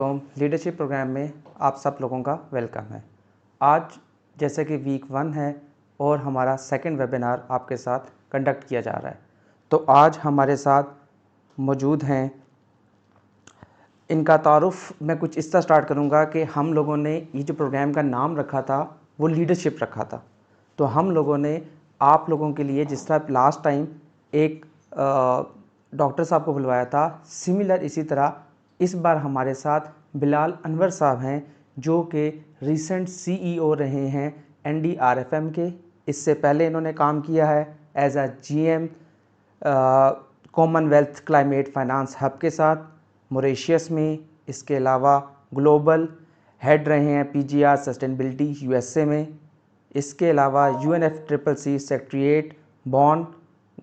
तो leadership programme में आप सब लोगों का वेलकम है। आज जैसे कि वीक 1 है और हमारा सेकंड वेबिनार आपके साथ कंडक्ट किया जा रहा है। तो आज हमारे साथ मौजूद हैं, इनका तारुफ मैं कुछ इस तरह स्टार्ट करूंगा कि हम लोगों ने ये जो प्रोग्राम का नाम रखा था वो लीडरशिप रखा था। तो हम लोगों ने आप लोगों के लिए जिस तरह लास्ट टाइम एक डॉक्टर साहब को बुलवाया था, सिमिलर इसी तरह इस बार हमारे साथ बिलाल अनवर साहब हैं जो कि रिसेंट सीईओ रहे हैं एनडीआरएफएम के। इससे पहले इन्होंने काम किया है as a GM Commonwealth climate finance hub के साथ मॉरिशस में। इसके अलावा ग्लोबल हेड रहे हैं पीजीआर सस्टेनेबिलिटी यूएसए में। इसके अलावा यूएनएफसीसीसी सेक्रेटरीट बॉन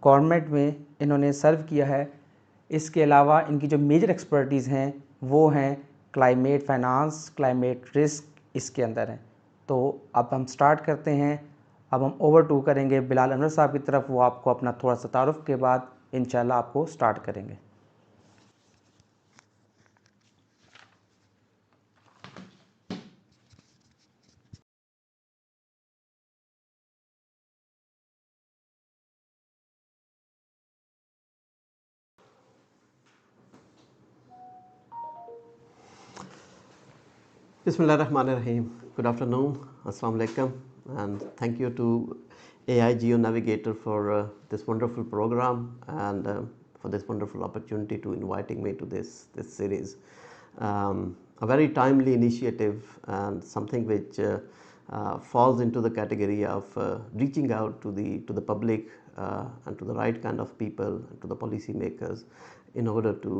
गवर्नमेंट में इन्होंने सर्व किया है। इसके अलावा इनकी जो मेजर एक्सपर्टीज़ हैं वो हैं क्लाइमेट फाइनेंस, क्लाइमेट रिस्क इसके अंदर हैं। तो अब हम स्टार्ट करते हैं। अब हम ओवर टू करेंगे बिलाल अनवर साहब की तरफ। वो आपको अपना थोड़ा सा तारुफ के बाद इंशाल्लाह आपको स्टार्ट करेंगे। Bismillahirrahmanirrahim. Good afternoon, Assalamu alaikum, and thank you to AIGO Navigator for this wonderful program and for this wonderful opportunity to inviting me to this series. A very timely initiative and something which falls into the category of reaching out to the public and to the right kind of people, and to the policy makers, in order to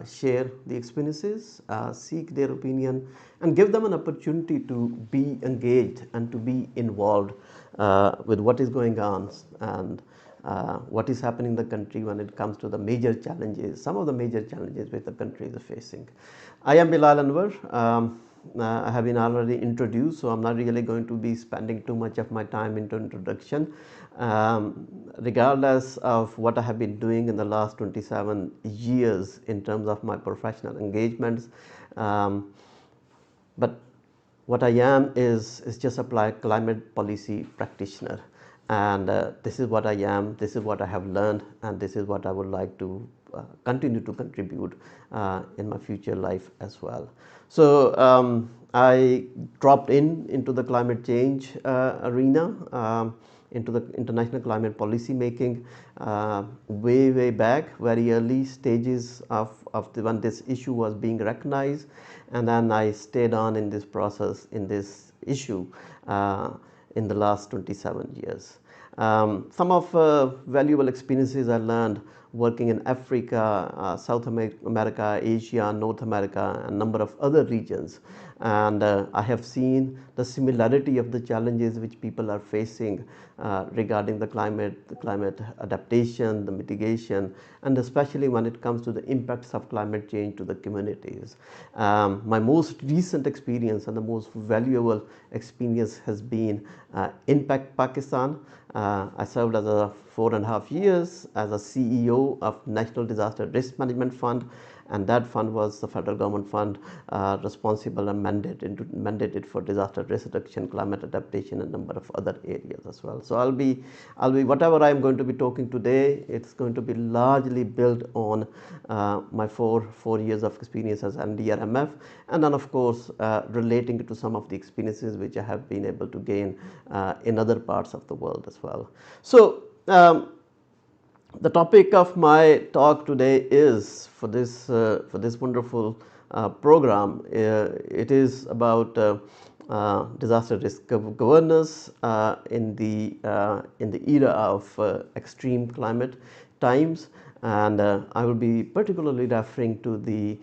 share the experiences, seek their opinion, and give them an opportunity to be engaged and to be involved with what is going on and what is happening in the country when it comes to the major challenges, some of the major challenges which the country is facing. I am Bilal Anwar. I have been already introduced, so I'm not really going to be spending too much of my time into introduction. Regardless of what I have been doing in the last 27 years in terms of my professional engagements, but what I am is just a climate policy practitioner, and this is what I am, this is what I have learned, and this is what I would like to continue to contribute in my future life as well. So I dropped into the climate change arena, into the international climate policy making way back, very early stages of when this issue was being recognized, and then I stayed on in this process, in this issue in the last 27 years. Some of valuable experiences I learned working in Africa, South America, Asia, North America, and a number of other regions. And I have seen the similarity of the challenges which people are facing regarding the climate adaptation, the mitigation, and especially when it comes to the impacts of climate change to the communities. My most recent experience and the most valuable experience has been Impact Pakistan. I served as a 4.5 years as a CEO of National Disaster Risk Management Fund, and that fund was the federal government fund responsible and mandated for disaster risk reduction, climate adaptation, and a number of other areas as well. So I'll be whatever I'm going to be talking today, it's going to be largely built on my four years of experience as NDRMF, and then of course relating it to some of the experiences which I have been able to gain in other parts of the world as well. So the topic of my talk today is for this wonderful program. It is about disaster risk governance in the era of extreme climate times, and I will be particularly referring to the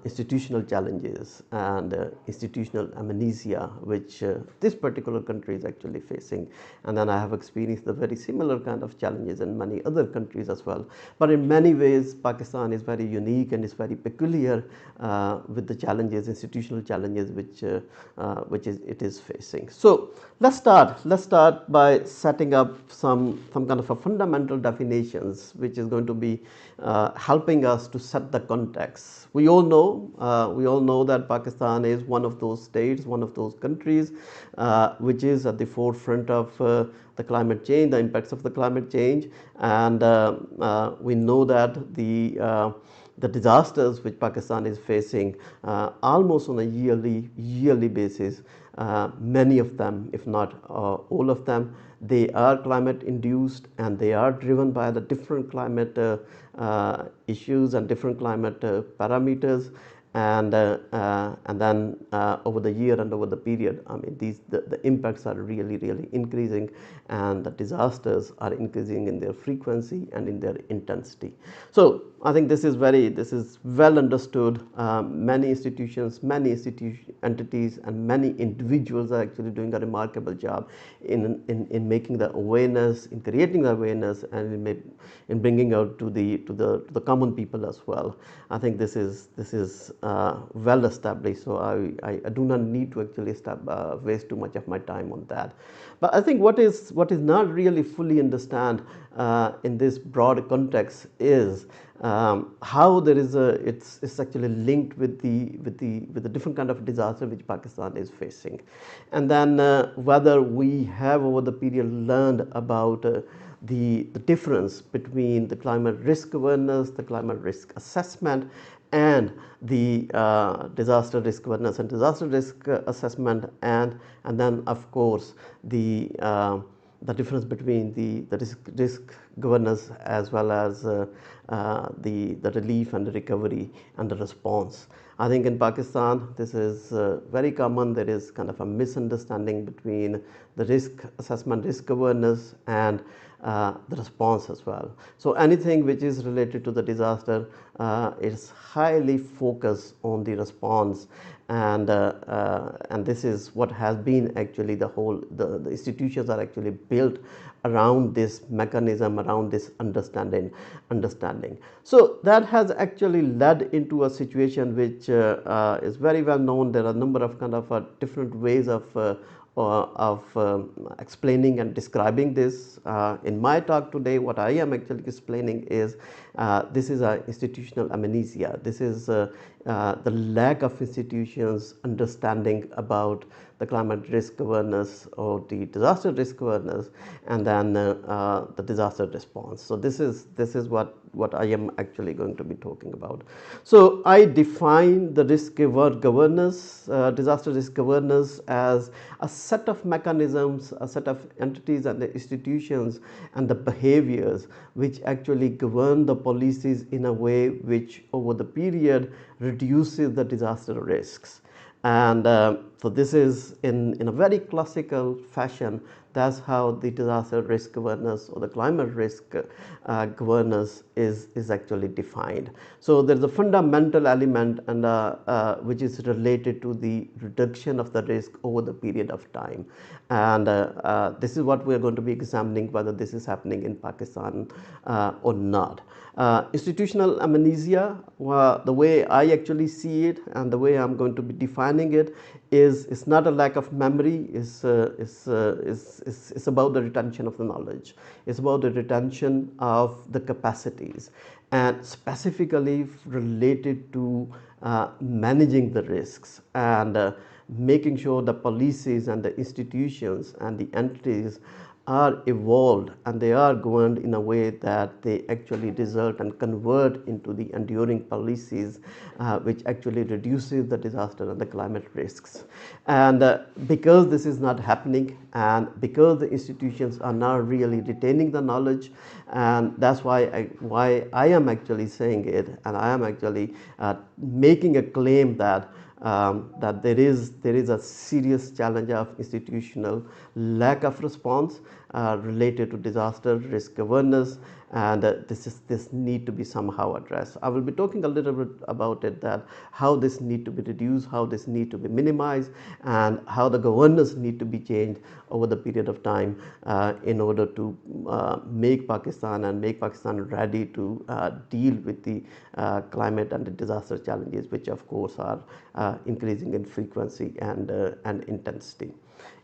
institutional challenges and institutional amnesia which this particular country is actually facing. And then I have experienced the very similar kind of challenges in many other countries as well. But in many ways Pakistan is very unique and is very peculiar with the challenges, institutional challenges which it is facing. So let's start by setting up some kind of a fundamental definitions which is going to be helping us to set the context. We we all know that Pakistan is one of those states, one of those countries which is at the forefront of the climate change, the impacts of the climate change, and we know that the disasters which Pakistan is facing almost on a yearly basis, many of them, if not all of them, they are climate induced, and they are driven by the different climate issues and different climate parameters. And then over the year and over the period, I mean, the impacts are really increasing, and the disasters are increasing in their frequency and in their intensity. So I think this is well understood. Many institutions, entities, and many individuals are actually doing a remarkable job in making the awareness, in creating the awareness, and in bringing out to the common people as well. I think this is well established, so I do not need to actually waste too much of my time on that. But I think what is not really fully understand in this broad context is how there is it's actually linked with the different kind of disaster which Pakistan is facing, and then whether we have over the period learned about the difference between the climate risk awareness, the climate risk assessment, and the disaster risk awareness and disaster risk assessment, and then of course the difference between the risk governance as well as the relief and the recovery and the response. I think in Pakistan this is very common. There is kind of a misunderstanding between the risk assessment, risk awareness, and the response as well. So anything which is related to the disaster is highly focused on the response, and this is what has been actually the institutions are actually built around this mechanism, around this understanding. So that has actually led into a situation which is very well known. There are a number of kind of different ways of explaining and describing this. In my talk today, what I am actually explaining is this is a institutional amnesia. This is the lack of institutions understanding about the climate risk awareness or the disaster risk awareness, and then the disaster response. So this is what I am actually going to be talking about. So I define the governance, disaster risk awareness, as a set of mechanisms, a set of entities and the institutions and the behaviors which actually govern the policies in a way which over the period reduces the disaster risks. And so this is in a very classical fashion. That's how the disaster risk awareness or the climate risk governance is actually defined. So there's a fundamental element, and which is related to the reduction of the risk over the period of time. And this is what we are going to be examining, whether this is happening in Pakistan or not. Institutional amnesia, the way I actually see it and the way I'm going to be defining it, is not a lack of memory. It's about the retention of the knowledge. It's about the retention of the capacities, and specifically related to managing the risks and making sure the policies and the institutions and the entities are evolved and they are governed in a way that they actually result and convert into the enduring policies which actually reduces the disaster and the climate risks. And because this is not happening, and because the institutions are not really retaining the knowledge, and that's why I am actually saying it, and I am actually making a claim that that there is a serious challenge of institutional lack of response related to disaster risk awareness, and this need to be somehow addressed. I will be talking a little bit about it, that how this need to be reduced, how this need to be minimized, and how the governance need to be changed over the period of time in order to make Pakistan ready to deal with the climate and the disaster challenges, which of course are increasing in frequency and intensity.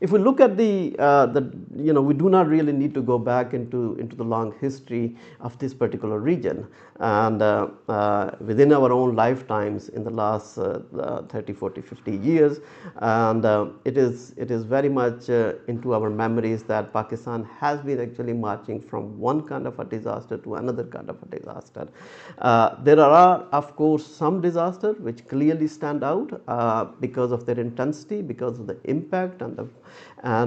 If we look at we do not really need to go back into the long history of this particular region, and within our own lifetimes in the last 30, 40, 50 years, and it is very much into our memories that Pakistan has been actually marching from one kind of a disaster to another kind of a disaster. There are, of course, some disasters which clearly stand out because of their intensity, because of the impact and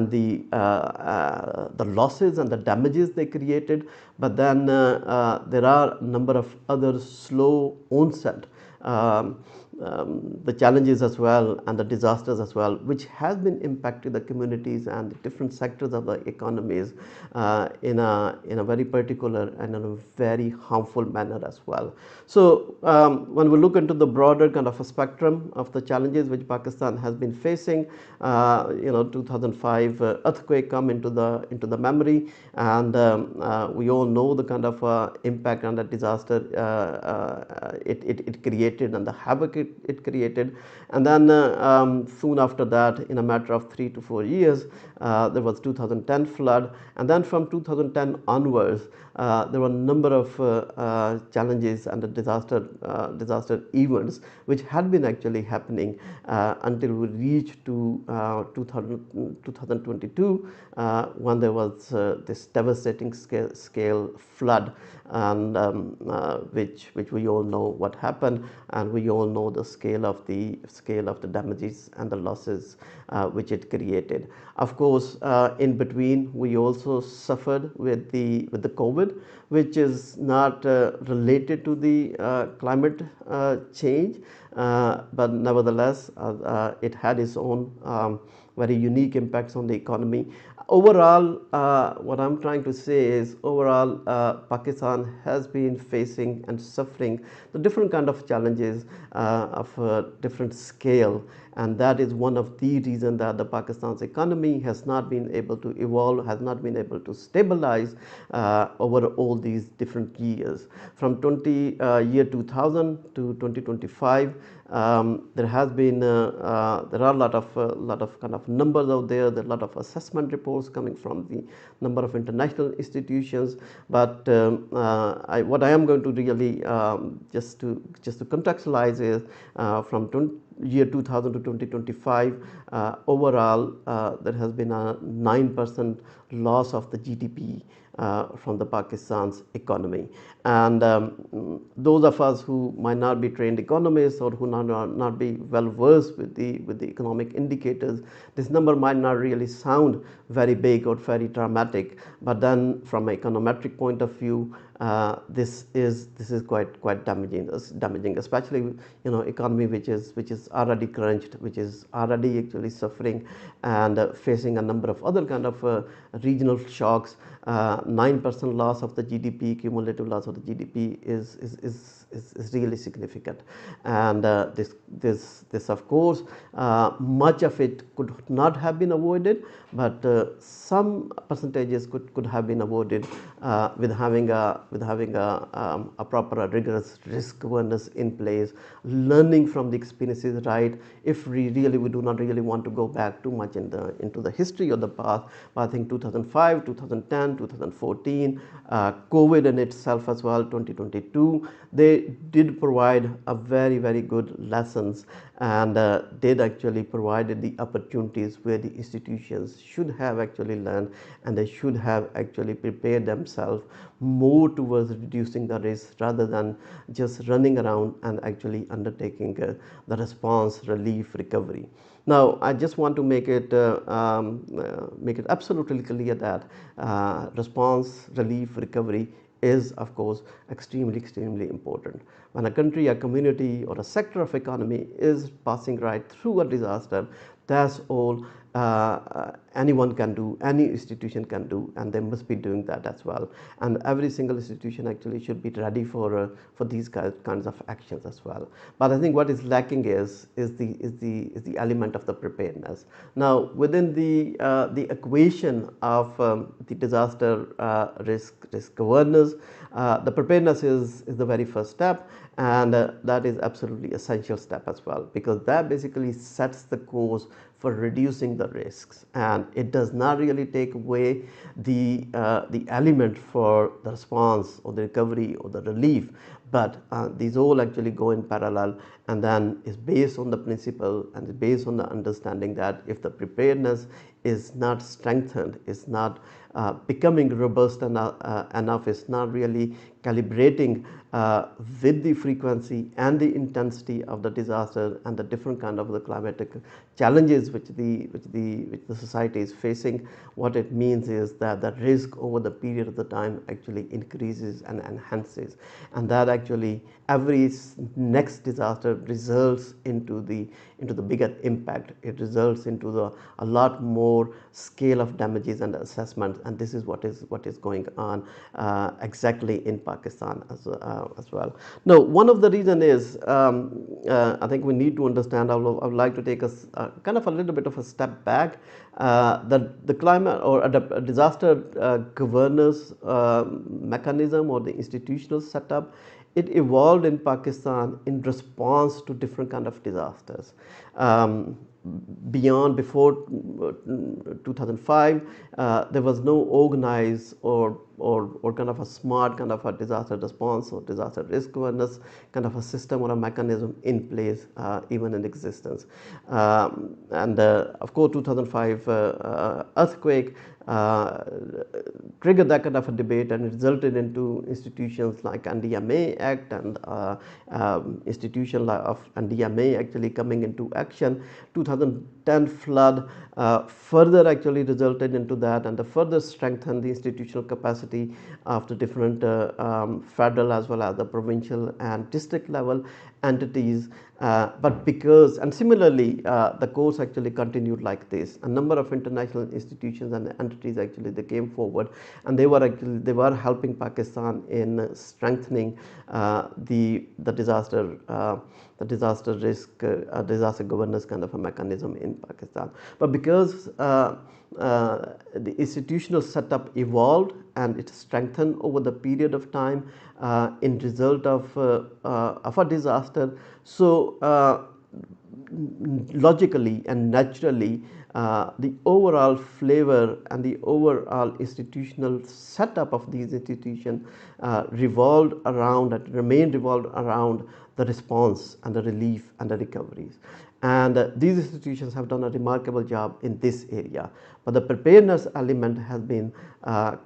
the losses and the damages they created. But then there are a number of other slow onset the challenges as well and the disasters as well, which has been impacting the communities and the different sectors of the economies in a very particular and in a very harmful manner as well. So when we look into the broader kind of a spectrum of the challenges which Pakistan has been facing, 2005 earthquake come into the memory, and we all know the kind of impact and the disaster it created and the havoc it created. And then soon after that, in a matter of 3 to 4 years, there was 2010 flood, and then from 2010 onwards there were a number of challenges and the disaster events which had been actually happening until we reached to 2022 when there was this devastating scale flood, and which we all know what happened, and we all know the scale of the damages and the losses which it created. Of course, in between we also suffered with the COVID, which is not related to the climate change, but nevertheless it had its own very unique impacts on the economy. Overall, what I'm trying to say is overall Pakistan has been facing and suffering the different kind of challenges of a different scale, and that is one of the reasons that the Pakistan's economy has not been able to evolve, has not been able to stabilize over all these different years. From year 2000 to 2025, there has been there are a lot of kind of numbers out there. There are a lot of assessment reports coming from the number of international institutions, but what I am going to really just to contextualize is from year 2000 to 2025, overall there has been a 9% loss of the GDP from the Pakistan's economy. And those of us who might not be trained economists or who not be well versed with the economic indicators, this number might not really sound very big or very dramatic, but then from an econometric point of view, this is quite damaging, especially economy which is already crunched, which is already actually suffering and facing a number of other kind of regional shocks. 9% loss of the GDP, cumulative loss of the GDP is really significant, and this of course much of it could not have been avoided, but some percentages could have been avoided with having a proper rigorous risk awareness in place, learning from the experiences. Right, if we do not really want to go back too much into the history of the past, but I think 2005, 2010, 2014, COVID in itself as well, 2022, they did provide a very good lessons, and did actually provided the opportunities where the institutions should have actually learned, and they should have actually prepared themselves more towards reducing the risk rather than just running around and actually undertaking the response, relief, recovery. Now, I just want to make it absolutely clear that response, relief, recovery is of course extremely important. When a country, a community, or a sector of economy is passing right through a disaster, that's all anyone can do, any institution can do, and they must be doing that as well. And every single institution actually should be ready for these kinds of actions as well. But I think what is lacking is the element of the preparedness. Now, within the equation of the disaster risk awareness, the preparedness is the very first step, and that is absolutely essential step as well, because that basically sets the course for reducing the risks, and it does not really take away the element for the response or the recovery or the relief, but these all actually go in parallel, and then is based on the principle and is based on the understanding that if the preparedness is not strengthened, is not becoming robust enough, is not really calibrating with the frequency and the intensity of the disaster and the different kind of the climatic challenges which the society is facing, what it means is that the risk over the period of the time actually increases and enhances, and that actually every next disaster results into the bigger impact. It results into a lot more scale of damages and assessment, and this is what is going on exactly in Pakistan as well. Now, one of the reason is I think we need to understand. I would like to take a kind of a little bit of a step back. The climate or a disaster governance mechanism or the institutional setup, it evolved in Pakistan in response to different kind of disasters. Before 2005, there was no organized or kind of a smart kind of a disaster response or disaster risk governance kind of a system or a mechanism in place, even in existence. And of course 2005 earthquake triggered that kind of a debate, and it resulted into institutions like NDMA Act and institution of NDMA actually coming into action. 2010 flood further actually resulted into that, and further strengthened the institutional capacity of the different federal as well as the provincial and district level entities. But because, and similarly, the course actually continued like this. A number of international institutions and entities actually they came forward, and they were helping Pakistan in strengthening the disaster risk, disaster governance kind of a mechanism in Pakistan. But because the institutional setup evolved and it strengthened over the period of time in result of a disaster, so logically and naturally the overall flavor and the overall institutional setup of these institutions revolved around and remained revolved around the response and the relief and the recoveries. And these institutions have done a remarkable job in this area, but the preparedness element has been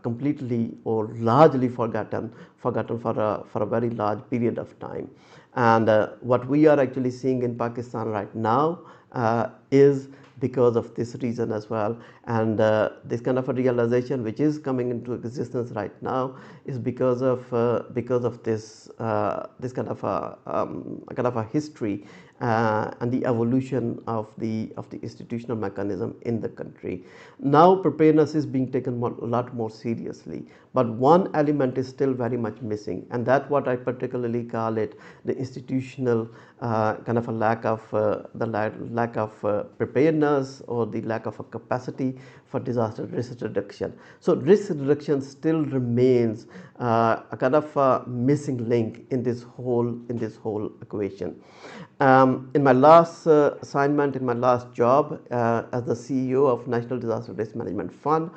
completely or largely forgotten for a very large period of time. And what we are actually seeing in Pakistan right now is because of this reason as well, and this kind of a realization which is coming into existence right now is because of this kind of a history and the evolution of the institutional mechanism in the country. Now preparedness is being taken a lot more seriously, but one element is still very much missing, and that's what I particularly call it the institutional kind of a lack of preparedness or the lack of a capacity for disaster risk reduction. So risk reduction still remains a kind of a missing link in this whole equation. In my last assignment, in my last job as the CEO of National Disaster Risk Management Fund,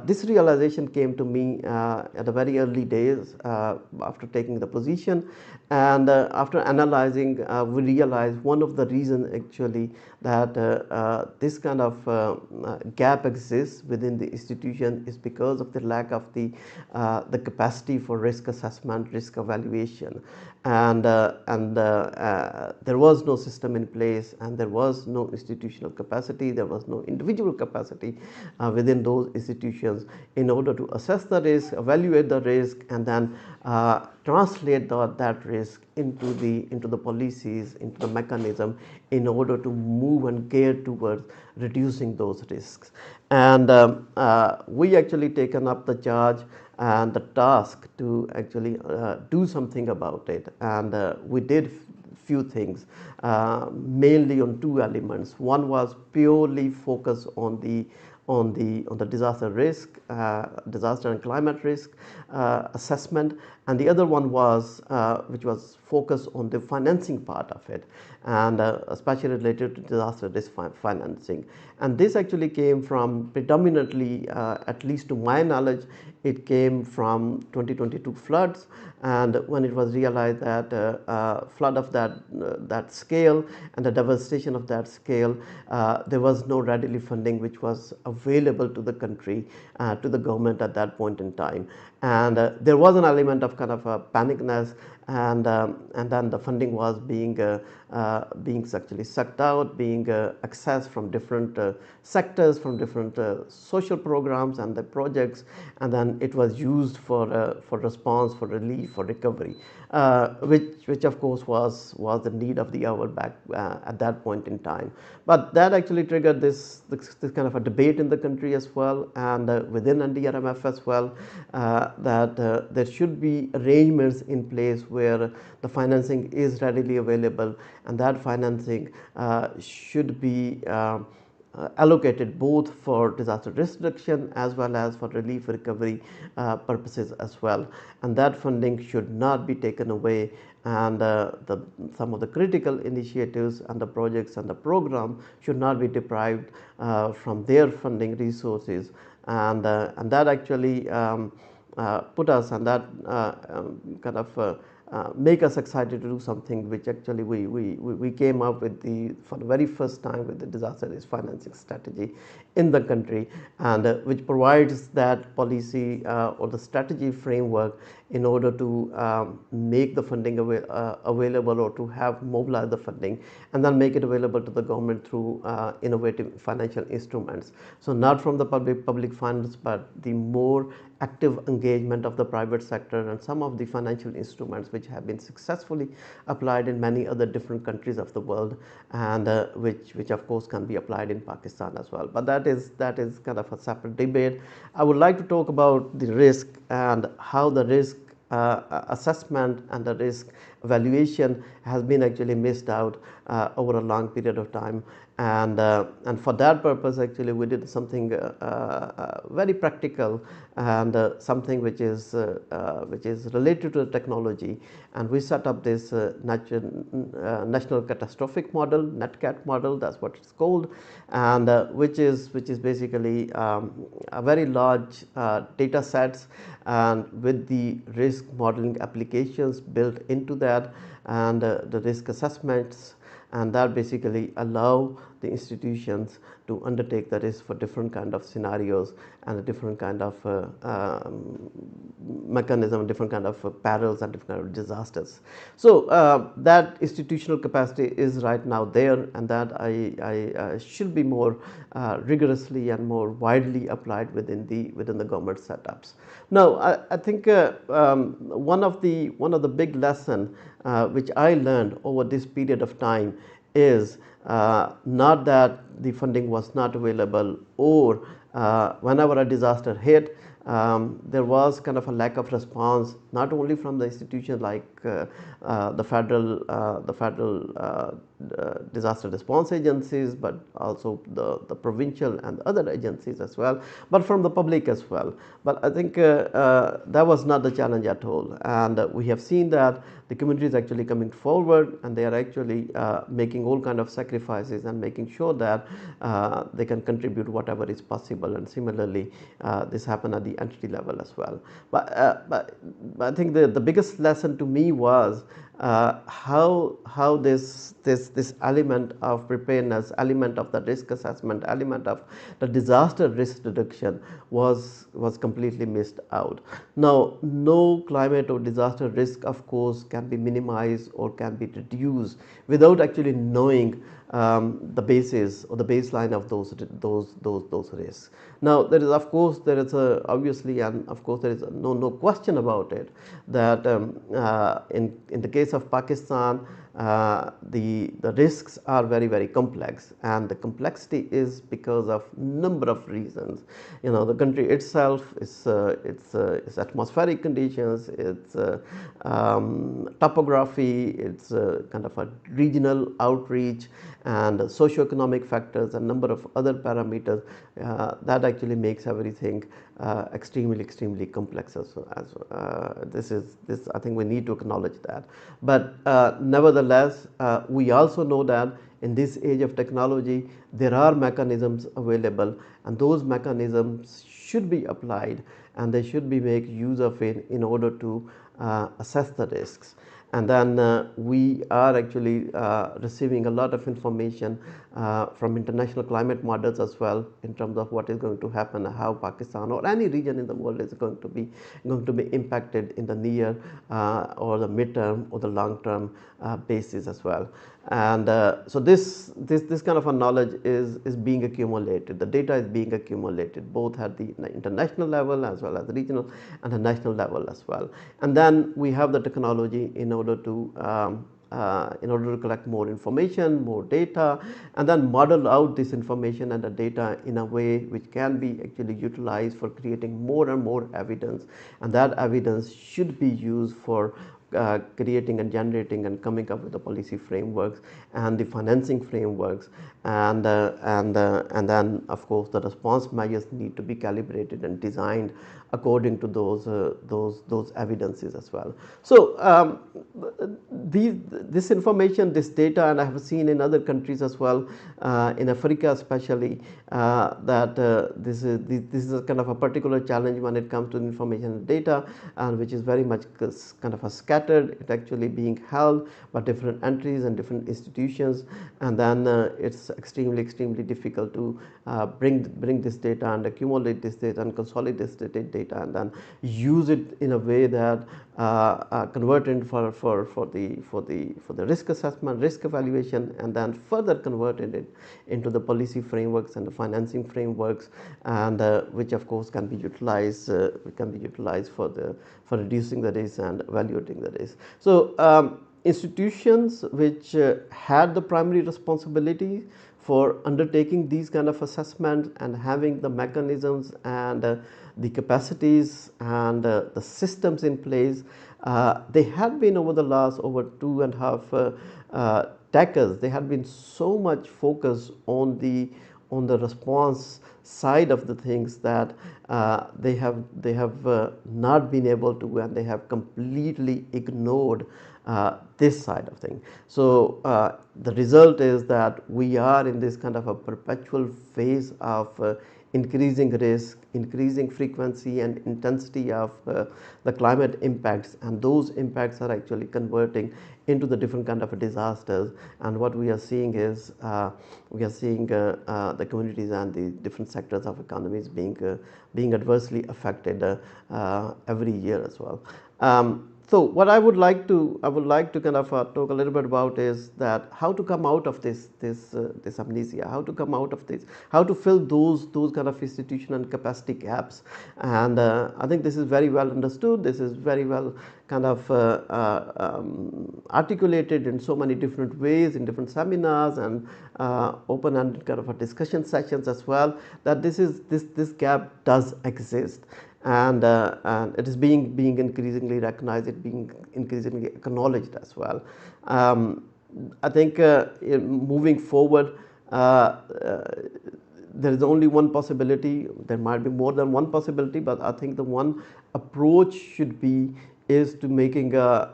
this realization came to me at the very early days after taking the position, and after analyzing, we realized one of the reasons actually that this kind of gap exists within the institution is because of the lack of the capacity for risk assessment, risk evaluation, and there was no system in place, and there was no institutional capacity, there was no individual capacity within those institutions in order to assess the risk, evaluate the risk, and then translate that risk into the policies, into the mechanism in order to move and gear towards reducing those risks. And we actually taken up the charge and the task to actually do something about it, and we did few things, mainly on two elements. One was purely focused on the disaster risk, disaster and climate risk assessment, and the other one was which was focus on the financing part of it, and especially related to disaster risk financing. And this actually came from predominantly, at least to my knowledge, it came from 2022 floods, and when it was realized that flood of that scale and the devastation of that scale, there was no readily funding which was available to the country, to the government at that point in time, and there was an element of kind of a panicness, and then the funding was being actually sucked out, being accessed from different sectors, from different social programs and the projects, and then it was used for response, for relief, for recovery, which of course was the need of the hour back at that point in time. But that actually triggered this kind of a debate in the country as well, and within NDRMF as well, that there should be arrangements in place where the financing is readily available, and that financing should be allocated both for disaster risk reduction as well as for relief recovery purposes as well, and that funding should not be taken away, and some of the critical initiatives and the projects and the program should not be deprived from their funding resources, and that actually put us, and that kind of make us excited to do something which actually we came up with for the very first time with the disaster risk financing strategy in the country, and which provides that policy or the strategy framework in order to make the funding available, or to have mobilize the funding and then make it available to the government through innovative financial instruments. So not from the public funds, but the more active engagement of the private sector and some of the financial instruments which have been successfully applied in many other different countries of the world, and which of course can be applied in Pakistan as well. But that is kind of a separate debate. I would like to talk about the risk and how the risk assessment and the risk evaluation has been actually missed out over a long period of time, and for that purpose actually we did something very practical, and something which is related to the technology, and we set up this national catastrophic model, NatCat model, that's what it's called, and which is basically a very large data sets, and with the risk modeling applications built into that, and the risk assessments, and that basically allow the institutions to undertake the risk for different kind of scenarios and a different kind of mechanism, different kind of perils and different kind of disasters. So that institutional capacity is right now there, and that I should be more rigorously and more widely applied within the government setups. Now I think one of the big lesson which I learned over this period of time is not that the funding was not available, or whenever a disaster hit, there was kind of a lack of response, not only from the institutions like the federal disaster response agencies, but also the provincial and other agencies as well, but from the public as well. But I think that was not the challenge at all, and we have seen that the community is actually coming forward, and they are actually making all kind of sacrifices and making sure that they can contribute whatever is possible, and similarly this happened at the entity level as well. But I think the biggest lesson to me was how this element of preparedness, element of the risk assessment, element of the disaster risk reduction was completely missed out. Now, no climate or disaster risk, of course, can be minimized or can be reduced without actually knowing the basis or the baseline of those risks. Now, there is obviously, and of course there is no question about it, that in the case of Pakistan, the risks are very complex, and the complexity is because of number of reasons. You know, the country itself is its atmospheric conditions, its topography, its kind of a regional outreach, and socioeconomic factors, and number of other parameters that actually makes everything extremely complex as this I think we need to acknowledge that. But nevertheless, we also know that in this age of technology there are mechanisms available, and those mechanisms should be applied, and they should be make use of it in order to assess the risks. And then we are actually receiving a lot of information from international climate models as well, in terms of what is going to happen, how Pakistan or any region in the world is going to be impacted in the near or the midterm or the long term basis as well. And so this kind of a knowledge is being accumulated. The data is being accumulated both at the international level as well as the regional and the national level as well. And then we have the technology in order to collect more information, more data, and then model out this information and the data in a way which can be actually utilized for creating more and more evidence. And that evidence should be used for creating and generating and coming up with the policy frameworks and the financing frameworks, and then of course the response measures need to be calibrated and designed according to those evidences as well. So this information, this data, and I have seen in other countries as well, in Africa especially, that this is a kind of a particular challenge when it comes to information and data, and which is very much kind of a scattered. It actually being held by different entries and different institutions, and then it's extremely difficult to bring this data and accumulate this data and consolidate this data, and then use it in a way that convert it for the risk assessment, risk evaluation, and then further converted it into the policy frameworks and the financing frameworks, and which of course can be utilized for reducing the risk and evaluating the risk. So institutions which had the primary responsibility for undertaking these kind of assessments and having the mechanisms and the capacities and the systems in place, they had been over the last over 2.5 decades, they had been so much focused on the response side of the things that they have not been able to, and they have completely ignored this side of things. So the result is that we are in this kind of a perpetual phase of increasing risk, increasing frequency and intensity of the climate impacts, and those impacts are actually converting into the different kind of disasters. And what we are seeing is the communities and the different sectors of economies being adversely affected every year as well. So what I would like to kind of talk a little bit about is that how to come out of this amnesia, how to come out of this, how to fill those kind of institutional and capacity gaps. And I think this is very well understood. This is very well kind of articulated in so many different ways in different seminars and open-ended kind of a discussion sessions as well, that this gap does exist. And it is being increasingly recognized, it being increasingly acknowledged as well. I think moving forward, there is only one possibility. There might be more than one possibility, but I think the one approach should be is to making a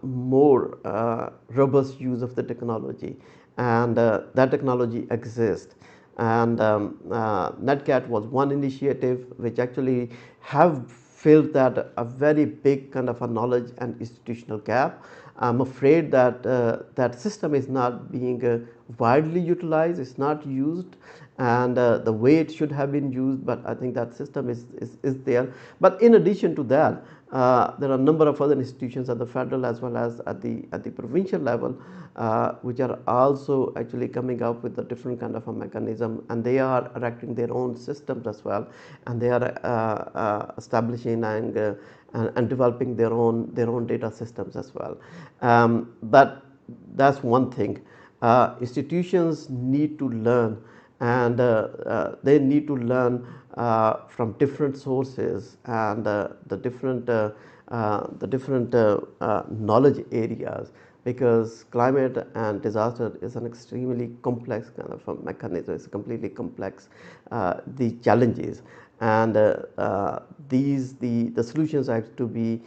more robust use of the technology, and that technology exists. And NetCat was one initiative which actually have filled that a very big kind of a knowledge and institutional gap. I'm afraid that that system is not being widely utilized, it's not used, and the way it should have been used, but I think that system is there. But in addition to that, there are a number of other institutions at the federal as well as at the provincial level, which are also actually coming up with a different kind of a mechanism, and they are erecting their own systems as well, and they are establishing and developing their own data systems as well. But that's one thing. Institutions need to learn, and they need to learn from different sources and the different knowledge areas, because climate and disaster is an extremely complex kind of a mechanism. It's completely complex, the challenges, and the solutions have to be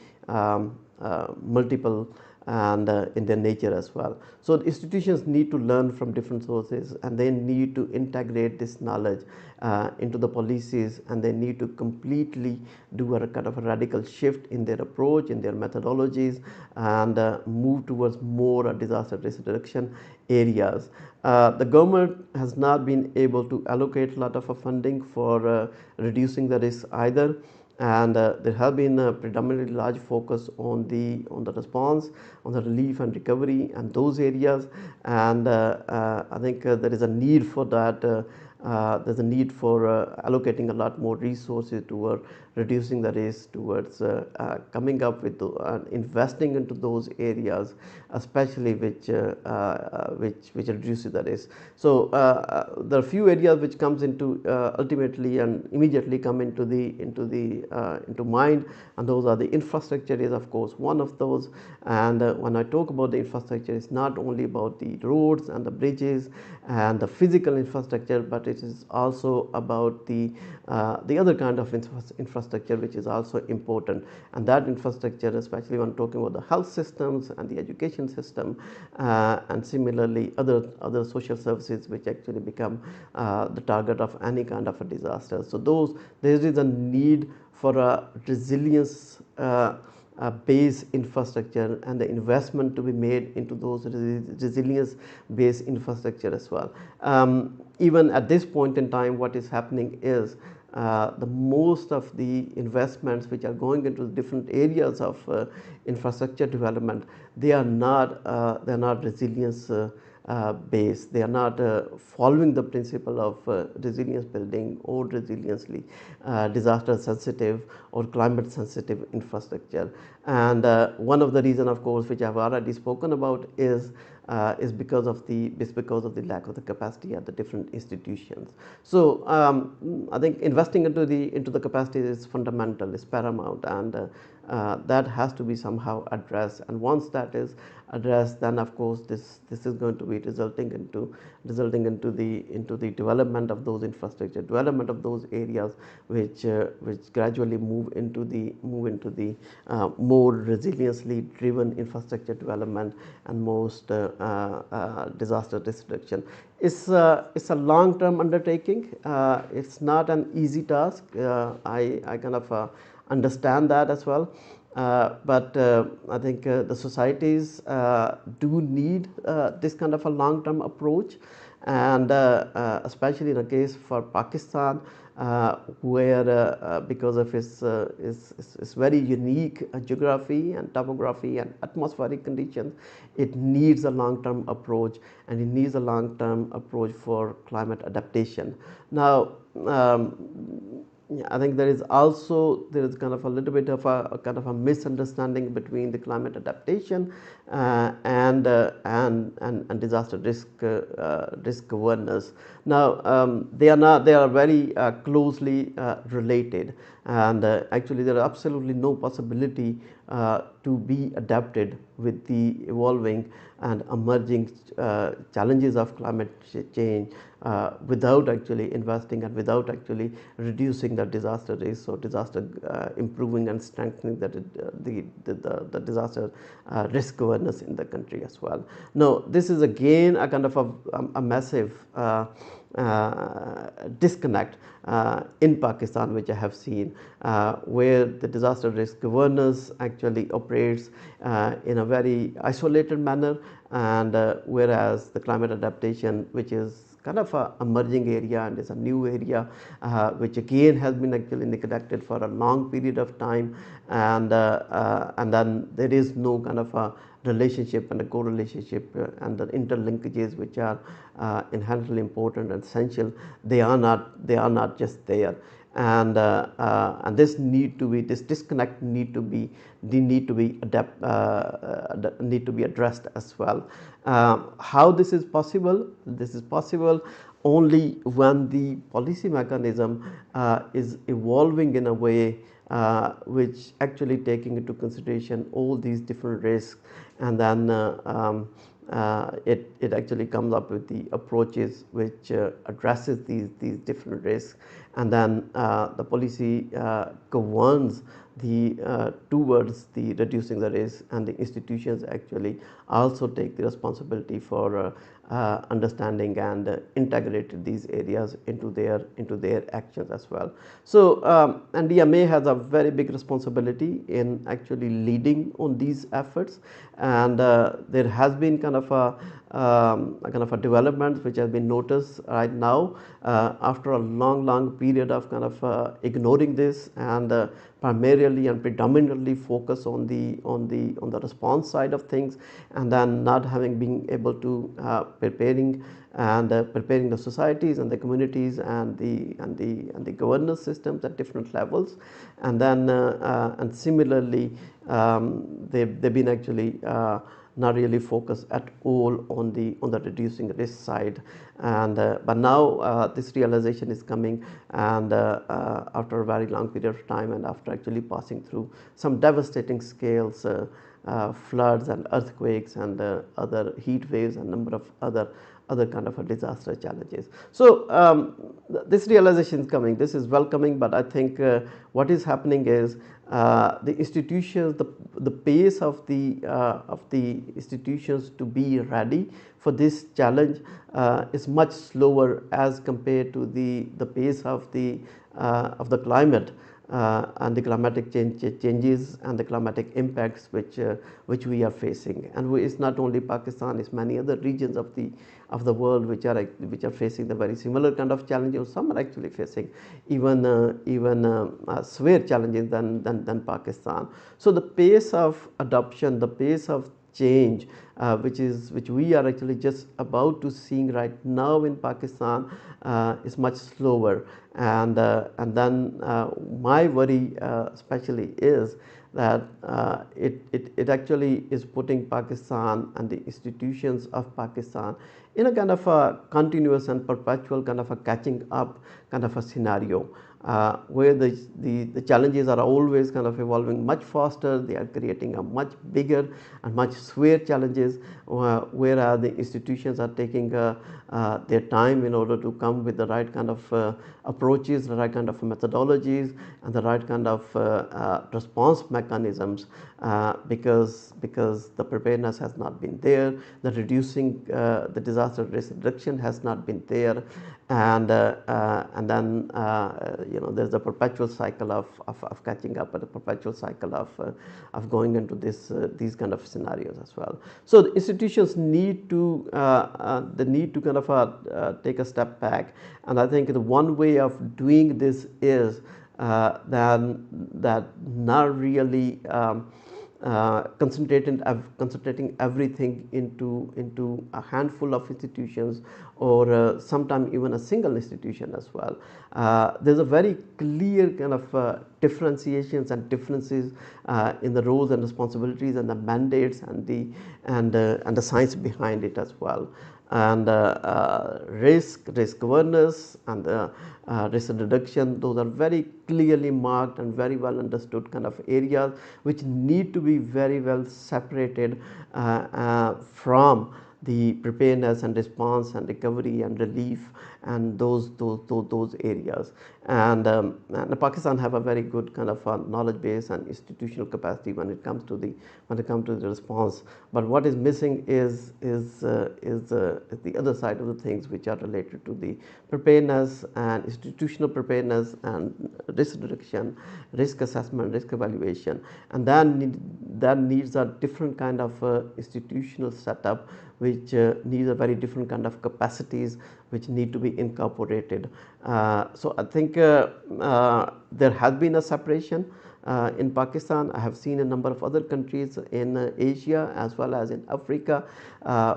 multiple and in their nature as well. So the institutions need to learn from different sources, and they need to integrate this knowledge into the policies, and they need to completely do a kind of a radical shift in their approach, in their methodologies, and move towards more disaster risk reduction areas. The government has not been able to allocate a lot of funding for reducing the risk either, and there have been a predominantly large focus on the response, on the relief and recovery and those areas, and I think there is a need for that. There's a need for allocating a lot more resources toward reducing the risk, towards coming up with investing into those areas, especially which reduces the risk. So there are few areas which comes into ultimately and immediately come into mind, and those are the infrastructure is of course one of those. And when I talk about the infrastructure, it's not only about the roads and the bridges and the physical infrastructure, but it is also about the other kind of infrastructure which is also important. And that infrastructure, especially when talking about the health systems and the education system, and similarly other social services which actually become the target of any kind of a disaster. So there is a need for a resilience base infrastructure, and the investment to be made into those resilience based infrastructure as well. Even at this point in time, what is happening is the most of the investments which are going into different areas of infrastructure development, they are not resilience based. They are not following the principle of resilience building or resiliently disaster sensitive or climate sensitive infrastructure. And one of the reason, of course, which I have already spoken about is because of the lack of the capacity at the different institutions. So I think investing into the capacity is fundamental, is paramount, and that has to be somehow addressed. And once that is addressed, then of course this is going to be resulting into the development of those infrastructure, development of those areas which gradually move into the more resiliently driven infrastructure development and most disaster risk reduction. It's a long-term undertaking. It's not an easy task. I kind of understand that as well. But I think the societies do need this kind of a long-term approach, and especially in a case for Pakistan, where because of its very unique geography and topography and atmospheric conditions, it needs a long-term approach, and it needs a long-term approach for climate adaptation. Now, I think there is kind of a little bit of a kind of a misunderstanding between the climate adaptation and disaster risk awareness. Now they are very closely related, and actually there is absolutely no possibility to be adapted with the evolving and emerging challenges of climate change without actually investing and without actually reducing the disaster risk or disaster improving and strengthening the disaster risk awareness in the country as well. Now this is again a kind of a massive disconnect in Pakistan, which I have seen, where the disaster risk governance actually operates in a very isolated manner, and whereas the climate adaptation, which is kind of a emerging area and is a new area, which again has been actually neglected for a long period of time, and then there is no kind of a relationship and a co-relationship and the interlinkages which are inherently important and essential. They are not just there, and this disconnect need to be addressed as well. How this is possible? This is possible only when the policy mechanism is evolving in a way which actually taking into consideration all these different risks, and then it actually comes up with the approaches which addresses these different risks, and then the policy governs towards the reducing the risk, and the institutions actually also take the responsibility for understanding and integrated these areas into their actions as well. So NDMA has a very big responsibility in actually leading on these efforts, and there has been kind of a development which has been noticed right now after a long period of kind of ignoring this, and primarily and predominantly focus on the response side of things, and then not having been able to preparing the societies and the communities and the governance systems at different levels, and then and similarly they've been actually not really focused at all on the reducing risk side, and but now this realization is coming, and after a very long period of time, and after actually passing through some devastating scales, floods and earthquakes and other heat waves and number of other kind of a disaster challenges. So this realization is coming, this is welcoming, but I think what is happening is the institutions, the pace of the institutions to be ready for this challenge is much slower as compared to the pace of the climate and the climatic changes and the climatic impacts which we are facing. And it's not only Pakistan, it's many other regions of the world which are facing the very similar kind of challenges. Some are actually facing even severe challenges than Pakistan. So the pace of adoption, the pace of change which we are actually just about to seeing right now in Pakistan is much slower, and then my worry especially is that it actually is putting Pakistan and the institutions of Pakistan in a kind of a continuous and perpetual kind of a catching up kind of a scenario, where the challenges are always kind of evolving much faster. They are creating a much bigger and much severe challenges, whereas the institutions are taking their time in order to come with the right kind of approaches, the right kind of methodologies, and the right kind of response mechanisms, because the preparedness has not been there, the reducing the disaster risk reduction has not been there, and then there's a perpetual cycle of catching up, and a perpetual cycle of going into these kind of scenarios as well. So the institutions need to kind of take a step back, and I think the one way of doing this is that not really concentrating everything into a handful of institutions, or sometimes even a single institution as well. There's a very clear kind of differentiations and differences in the roles and responsibilities and the mandates and the science behind it as well. And risk awareness and risk reduction, those are very clearly marked and very well understood kind of areas which need to be very well separated from the preparedness and response and recovery and relief and those areas. And Pakistan have a very good kind of knowledge base and institutional capacity when it comes to the response. But what is missing is the other side of the things, which are related to the preparedness and institutional preparedness and risk reduction, risk assessment, risk evaluation, and that needs a different kind of institutional setup, which needs a very different kind of capacities which need to be incorporated. So I think there has been a separation in Pakistan. I have seen a number of other countries in Asia as well as in Africa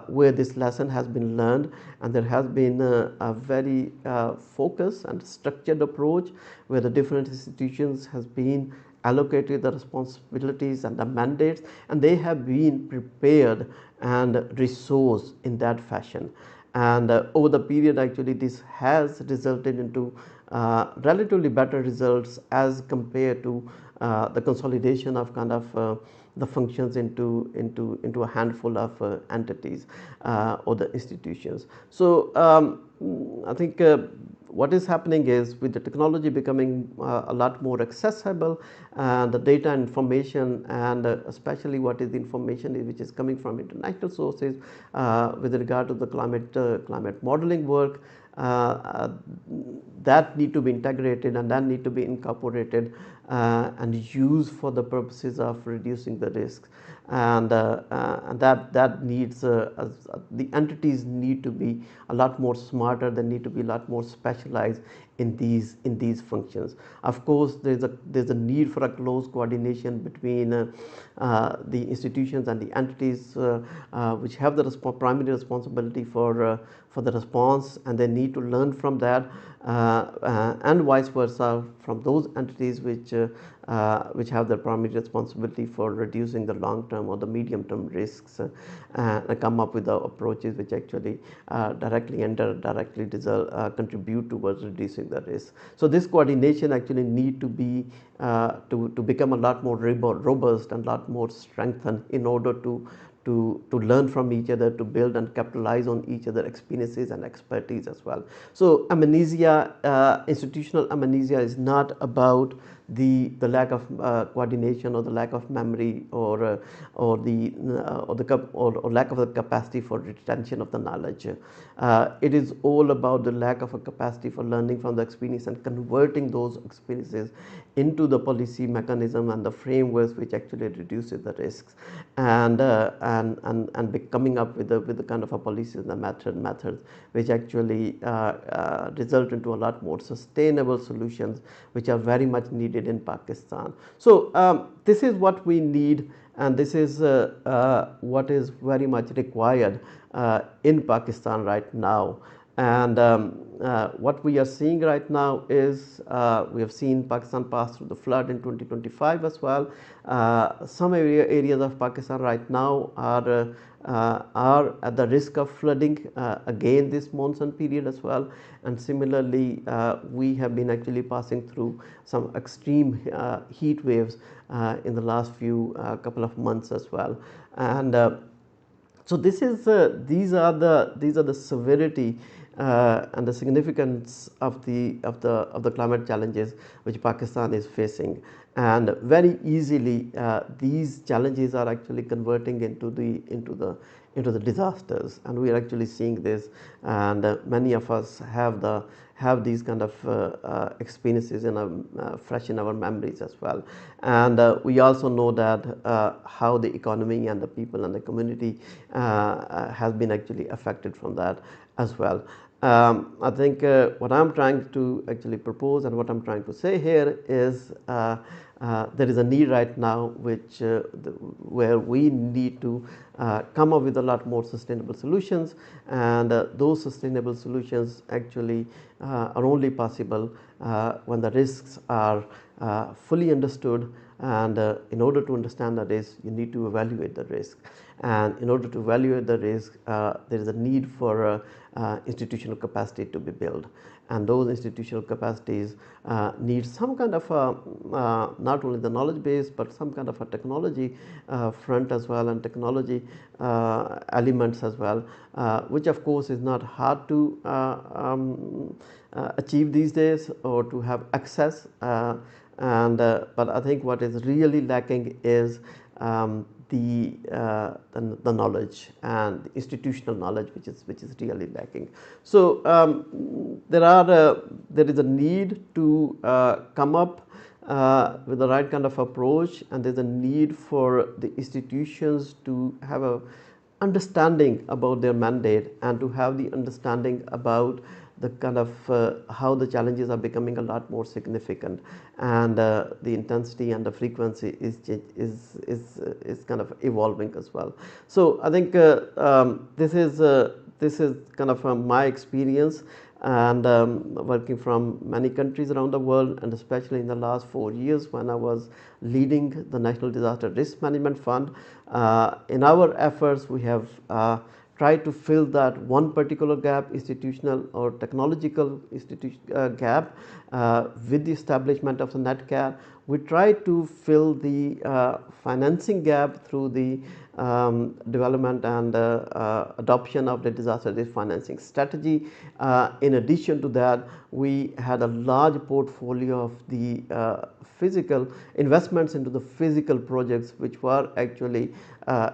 where this lesson has been learned, and there has been a very focused and structured approach where the different institutions has been allocated the responsibilities and the mandates, and they have been prepared and resourced in that fashion. And over the period, actually this has resulted into relatively better results as compared to the consolidation of kind of the functions into a handful of entities or the institutions. So I think what is happening is, with the technology becoming a lot more accessible, and the data information, and especially what is the information which is coming from international sources with regard to the climate modeling work, that need to be integrated and that need to be incorporated and used for the purposes of reducing the risks. And that needs the entities need to be a lot more smarter. They need to be a lot more specialized in these functions. Of course, there's a need for a close coordination between the institutions and the entities which have the primary responsibility for the response, and they need to learn from that, and vice versa from those entities which have the primary responsibility for reducing the long-term or the medium-term risks, and come up with the approaches which actually directly and indirectly contribute towards reducing the risk. So this coordination actually need to be to become a lot more robust and a lot more strengthened in order to learn from each other, to build and capitalize on each other experiences and expertise as well. So amnesia, institutional amnesia, is not about the lack of coordination or the lack of memory or lack of the capacity for retention of the knowledge. It is all about the lack of a capacity for learning from the experience and converting those experiences into the policy mechanism and the frameworks which actually reduces the risks, and coming up with the kind of a policies and the methods which actually result into a lot more sustainable solutions, which are very much needed in Pakistan. So this is what we need, and this is what is very much required in Pakistan right now. And what we are seeing right now is we have seen Pakistan pass through the flood in 2025 as well. Some areas of Pakistan right now are at the risk of flooding again this monsoon period as well. And similarly, we have been actually passing through some extreme heat waves in the last few couple of months as well. And so this is these are the severity and the significance of the climate challenges which Pakistan is facing, and very easily these challenges are actually converting into the disasters, and we are actually seeing this, and many of us have these kind of experiences fresh in our memories as well. And we also know that how the economy and the people and the community has been actually affected from that as well. I think what I'm trying to actually propose and what I'm trying to say here is there is a need right now where we need to come up with a lot more sustainable solutions, and those sustainable solutions actually are only possible when the risks are fully understood, and in order to understand the risk, you need to evaluate the risk, and in order to evaluate the risk, there is a need for institutional capacity to be built, and those institutional capacities need some kind of not only the knowledge base but some kind of a technology front as well, and technology elements as well, which of course is not hard to achieve these days or to have access, but I think what is really lacking is the knowledge and the institutional knowledge, which is really lacking. So there is a need to come up with the right kind of approach, and there's a need for the institutions to have a understanding about their mandate and to have the understanding about the kind of how the challenges are becoming a lot more significant, and the intensity and the frequency is kind of evolving as well. So I think this is kind of my experience, and working from many countries around the world, and especially in the last 4 years when I was leading the National Disaster Risk Management Fund. In our efforts, we have try to fill that one particular gap, institutional or technological gap, with the establishment of the NetCare. We try to fill the financing gap through the development and adoption of the disaster risk financing strategy. In addition to that, we had a large portfolio of the physical investments into the physical projects, which were actually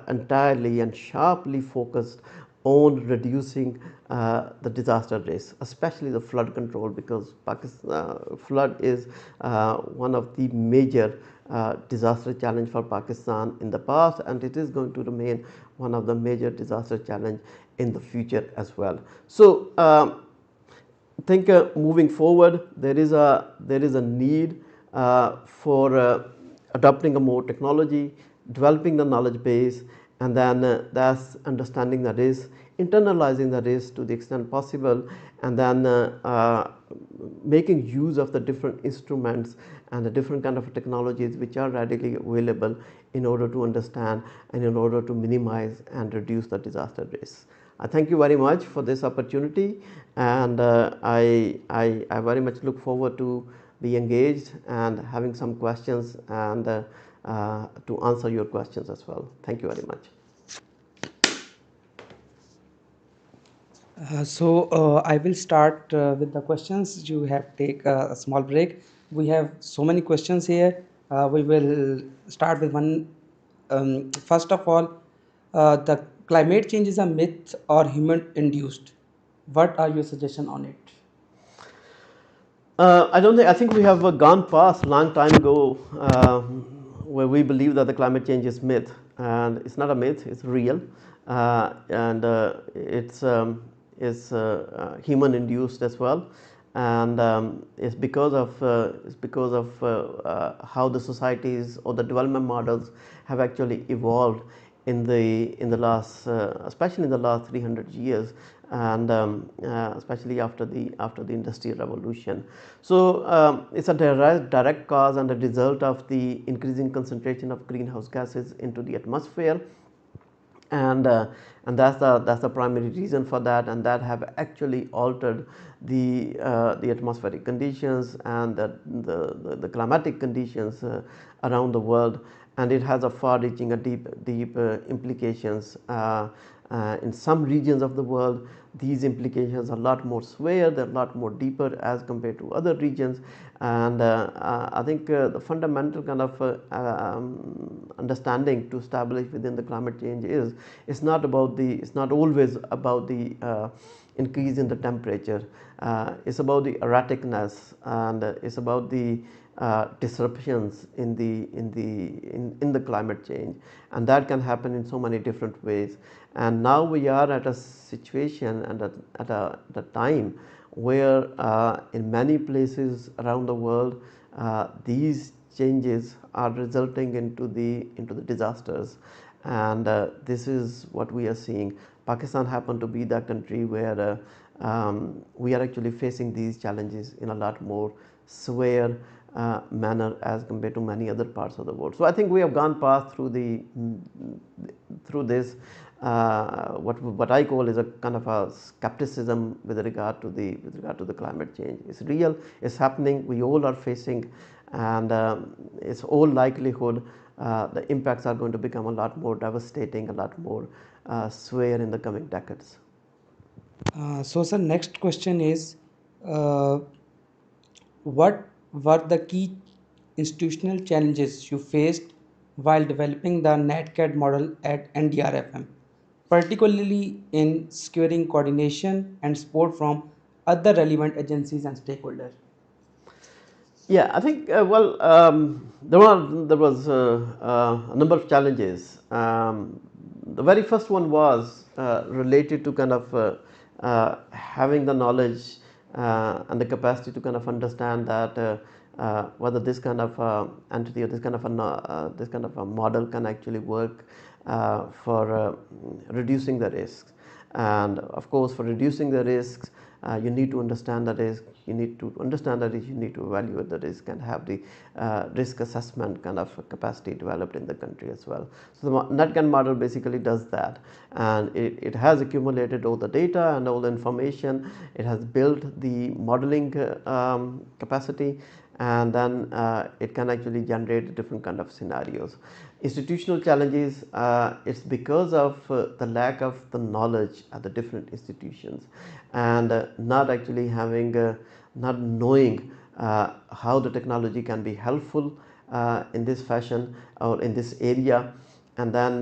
entirely and sharply focused on reducing the disaster risk, especially the flood control, because flood is one of the major disaster challenge for Pakistan in the past, and it is going to remain one of the major disaster challenge in the future as well. So I think moving forward, there is a need for adopting a more technology, developing the knowledge base, and then that's understanding the risk, internalizing the risk to the extent possible, and then making use of the different instruments and the different kind of technologies which are readily available in order to understand and in order to minimize and reduce the disaster risk. I thank you very much for this opportunity, and I very much look forward to be engaged and having some questions, and to answer your questions as well. Thank you very much. I will start with the questions. You have take a small break. We have so many questions here. We will start with one. First of all, the climate change is a myth or human induced. What are your suggestion on it? I think we have gone past long time ago where we believe that the climate change is myth, and it's not a myth, it's real, and it's human induced as well, and it's because of how the societies or the development models have actually evolved in the last especially in the last 300 years, and especially after the industrial revolution. So it's a direct cause and a result of the increasing concentration of greenhouse gases into the atmosphere, and that's the primary reason for that, and that have actually altered the atmospheric conditions and the climatic conditions around the world, and it has a far-reaching, deep implications in some regions of the world. These implications are a lot more severe, they're a lot more deeper as compared to other regions, and I think the fundamental kind of understanding to establish within the climate change is it's not always about the increase in the temperature. It's about the erraticness, and it's about the disruptions in the climate change, and that can happen in so many different ways. And now we are at a situation and at a time where in many places around the world these changes are resulting into the disasters, and this is what we are seeing. Pakistan happened to be that country where we are actually facing these challenges in a lot more severe manner as compared to many other parts of the world. So I think we have gone past through this what I call is a kind of a skepticism with regard to the climate change. It's real, it's happening, we all are facing, and it's all likelihood the impacts are going to become a lot more devastating, a lot more severe in the coming decades. So, sir, next question is, uh, what were the key institutional challenges you faced while developing the NatCat model at NDRFM, particularly in securing coordination and support from other relevant agencies and stakeholders? Yeah, I think there was a number of challenges. The very first one was related to kind of having the knowledge and the capacity to kind of understand that whether this kind of entity or this kind of a model can actually work for reducing the risks. And of course, for reducing the risks, you need to understand the risk, you need to understand the risk, you need to evaluate the risk and have the risk assessment kind of capacity developed in the country as well. So the NatCat model basically does that, and it has accumulated all the data and all the information, it has built the modeling capacity, and then it can actually generate different kind of scenarios. Institutional challenges, it's because of the lack of the knowledge at the different institutions, and not actually having not knowing how the technology can be helpful in this fashion or in this area, and then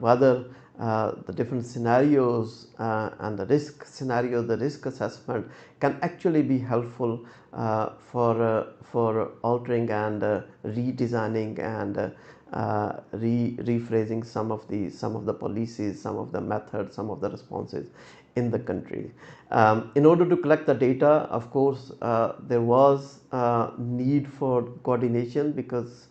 whether the different scenarios and the risk scenario, the risk assessment can actually be helpful for altering and redesigning and rephrasing some of the policies, some of the methods, some of the responses in the country. In order to collect the data, of course, there was need for coordination, because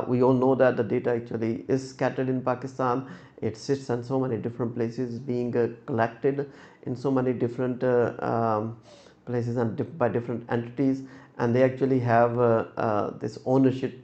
we all know that the data actually is scattered in Pakistan. It sits in so many different places, being collected in so many different places and by different entities, and they actually have this ownership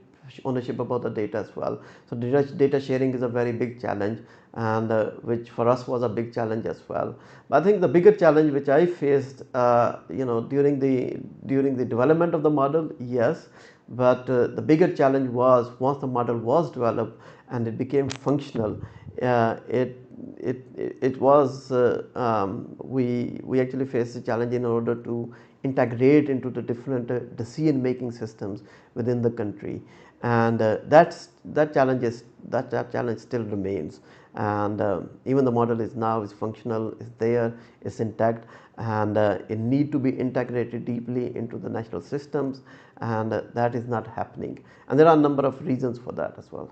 about the data as well. So data sharing is a very big challenge, and which for us was a big challenge as well. But I think the bigger challenge which I faced during the development of the model, yes, but the bigger challenge was once the model was developed and it became functional, it was we actually faced a challenge in order to integrate into the different decision making systems within the country, and that challenge still remains. And even the model is functional, is there, is intact, and it need to be integrated deeply into the national systems, and that is not happening, and there are a number of reasons for that as well.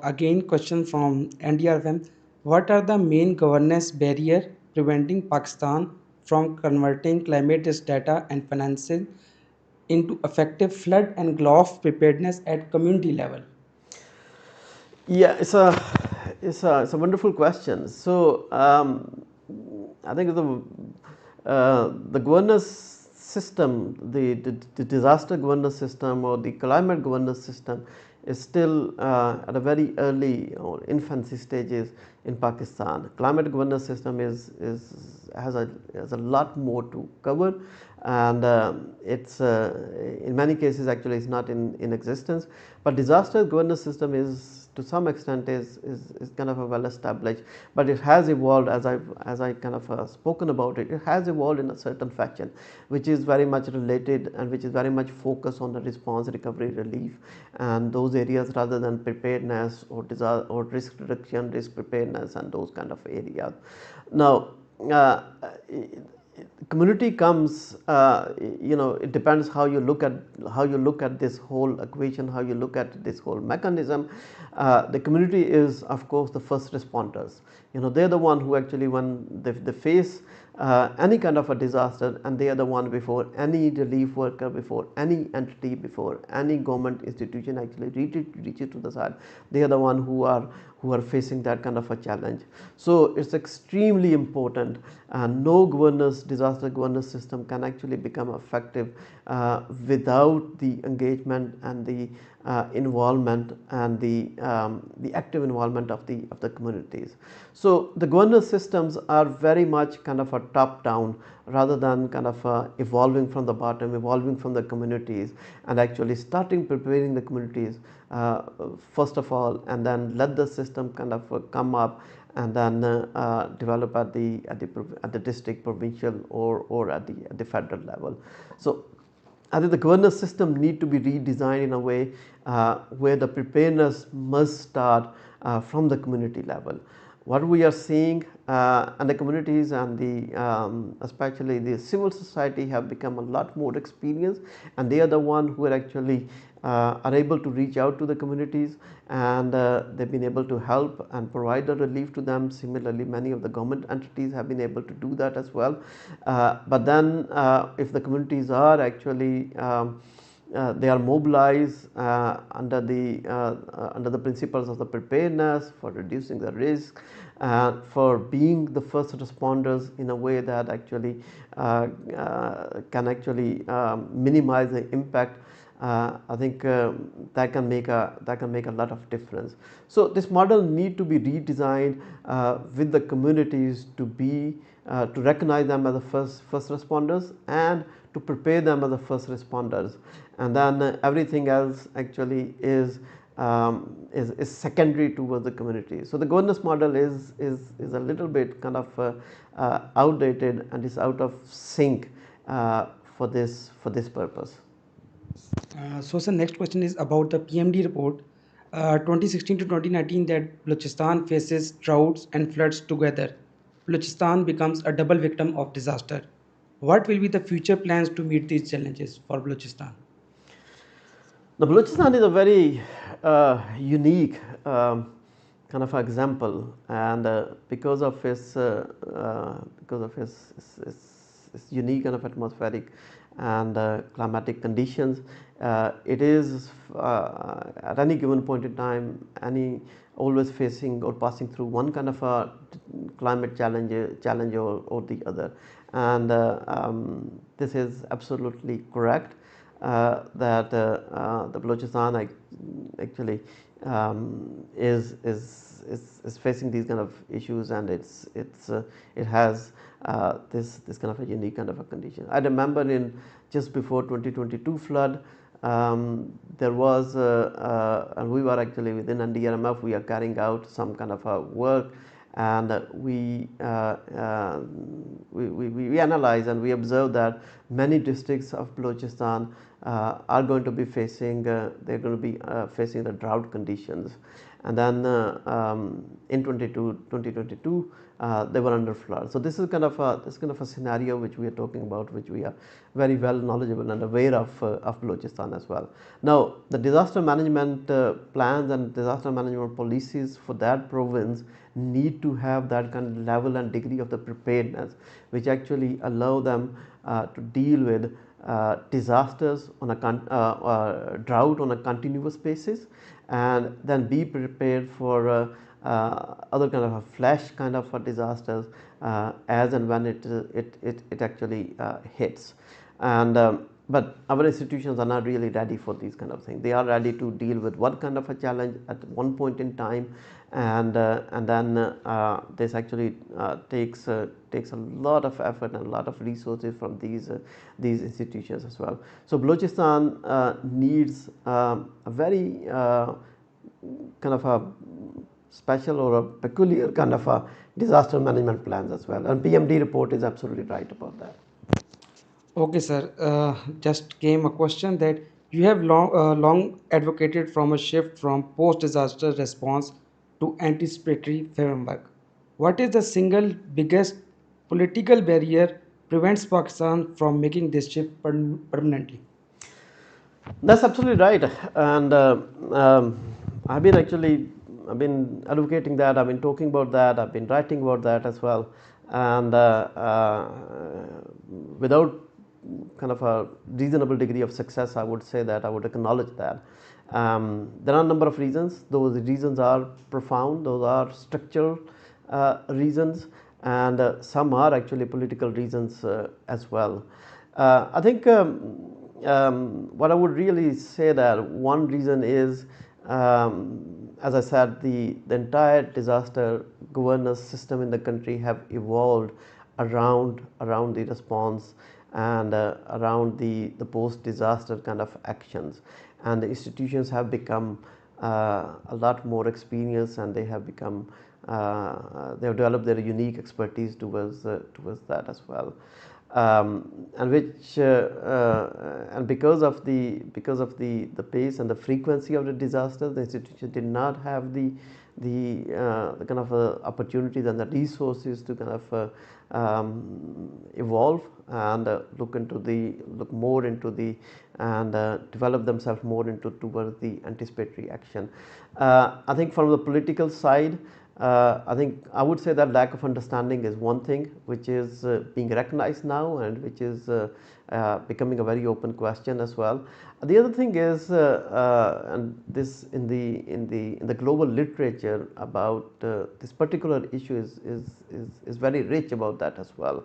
Again, question from NDRFM: what are the main governance barrier preventing Pakistan from converting climate risk data and financing into effective flood and gulf preparedness at community level? Yeah, it's a wonderful question. So I think the governance system, the disaster governance system or the climate governance system is still at a very early or infancy stages in Pakistan. Climate governance system has a lot more to cover, and it's in many cases actually it's not in existence. But disaster governance system is to some extent is kind of a well established, but it has evolved as I kind of spoken about it. It has evolved in a certain fashion, which is very much related and which is very much focused on the response, recovery, relief, and those areas rather than preparedness or disaster or risk reduction, risk preparedness, and those kind of areas. Now, community comes, it depends how you look at this whole equation, how you look at this whole mechanism. The community is of course the first responders. They're the one who actually, when they face any kind of a disaster, and they are the one before any relief worker, before any entity, before any government institution actually reaches to the side. They are the one who are facing that kind of a challenge. So it's extremely important, and no disaster governance system can actually become effective without the engagement and the involvement and the active involvement of the communities. So the governance systems are very much kind of a top down rather than kind of evolving from the bottom, evolving from the communities, and actually starting preparing the communities first of all, and then let the system kind of come up and then develop at the district, provincial, or at the federal level. So I think the governance system need to be redesigned in a way where the preparedness must start from the community level. What we are seeing and the communities and especially the civil society have become a lot more experienced, and they are the one who are actually are able to reach out to the communities, and they've been able to help and provide the relief to them. Similarly, many of the government entities have been able to do that as well. But then if the communities are actually they are mobilized under the principles of the preparedness for reducing the risk, for being the first responders in a way that actually can actually minimize the impact. I think that can make a lot of difference. So this model need to be redesigned with the communities to recognize them as the first responders and to prepare them as the first responders, and then everything else actually is secondary towards the community. So the governance model is a little bit kind of outdated and is out of sync for this purpose. So sir, next question is about the PMD report 2016 to 2019 that Balochistan faces droughts and floods together. Balochistan becomes a double victim of disaster. What will be the future plans to meet these challenges for Balochistan? The Balochistan is a very unique kind of example, and because of its unique kind of atmospheric and climatic conditions, it is at any given point in time always facing or passing through one kind of a climate challenge or the other, and this is absolutely correct. That the Balochistan actually is facing these kind of issues, and it has this kind of a unique kind of a condition. I remember in just before 2022 flood, there was and we were actually within NDRMF, we are carrying out some kind of a work, and we analyze and we observe that many districts of Balochistan are going to be facing they're going to be facing the drought conditions, and then in 2022 they were under flood. So this is kind of a scenario which we are talking about, which we are very well knowledgeable and aware of Balochistan as well. Now the disaster management plans and disaster management policies for that province need to have that kind of level and degree of the preparedness, which actually allow them to deal with disasters on a drought on a continuous basis, and then be prepared for other kind of a flash kind of a disasters as and when it actually hits. And but our institutions are not really ready for these kind of things. They are ready to deal with what kind of a challenge at one point in time, and then this actually takes a lot of effort and a lot of resources from these institutions as well. So Balochistan needs a very kind of a special or a peculiar kind of a disaster management plans as well, and PMD report is absolutely right about that. Okay, sir. Just came a question that you have long advocated from a shift from post-disaster response to anticipatory framework. What is the single biggest political barrier prevents Pakistan from making this shift permanently? That's absolutely right, and I've been advocating that. I've been talking about that. I've been writing about that as well, and without kind of a reasonable degree of success, I would say that I would acknowledge that, There are a number of reasons. Those reasons are profound, those are structural reasons, and some are actually political reasons as well. I think what I would really say that one reason is, as I said, the entire disaster governance system in the country have evolved around the response and around the post disaster kind of actions, and the institutions have become a lot more experienced, and they have become they have developed their unique expertise towards that as well. And which and because of the pace and the frequency of the disaster, the institution did not have the kind of opportunities and the resources to kind of evolve and look more into the and develop themselves more into towards the anticipatory action. I think from the political side, I think I would say that lack of understanding is one thing which is being recognized now, and which is becoming a very open question as well. The other thing is, and this in the global literature about this particular issue is very rich about that as well,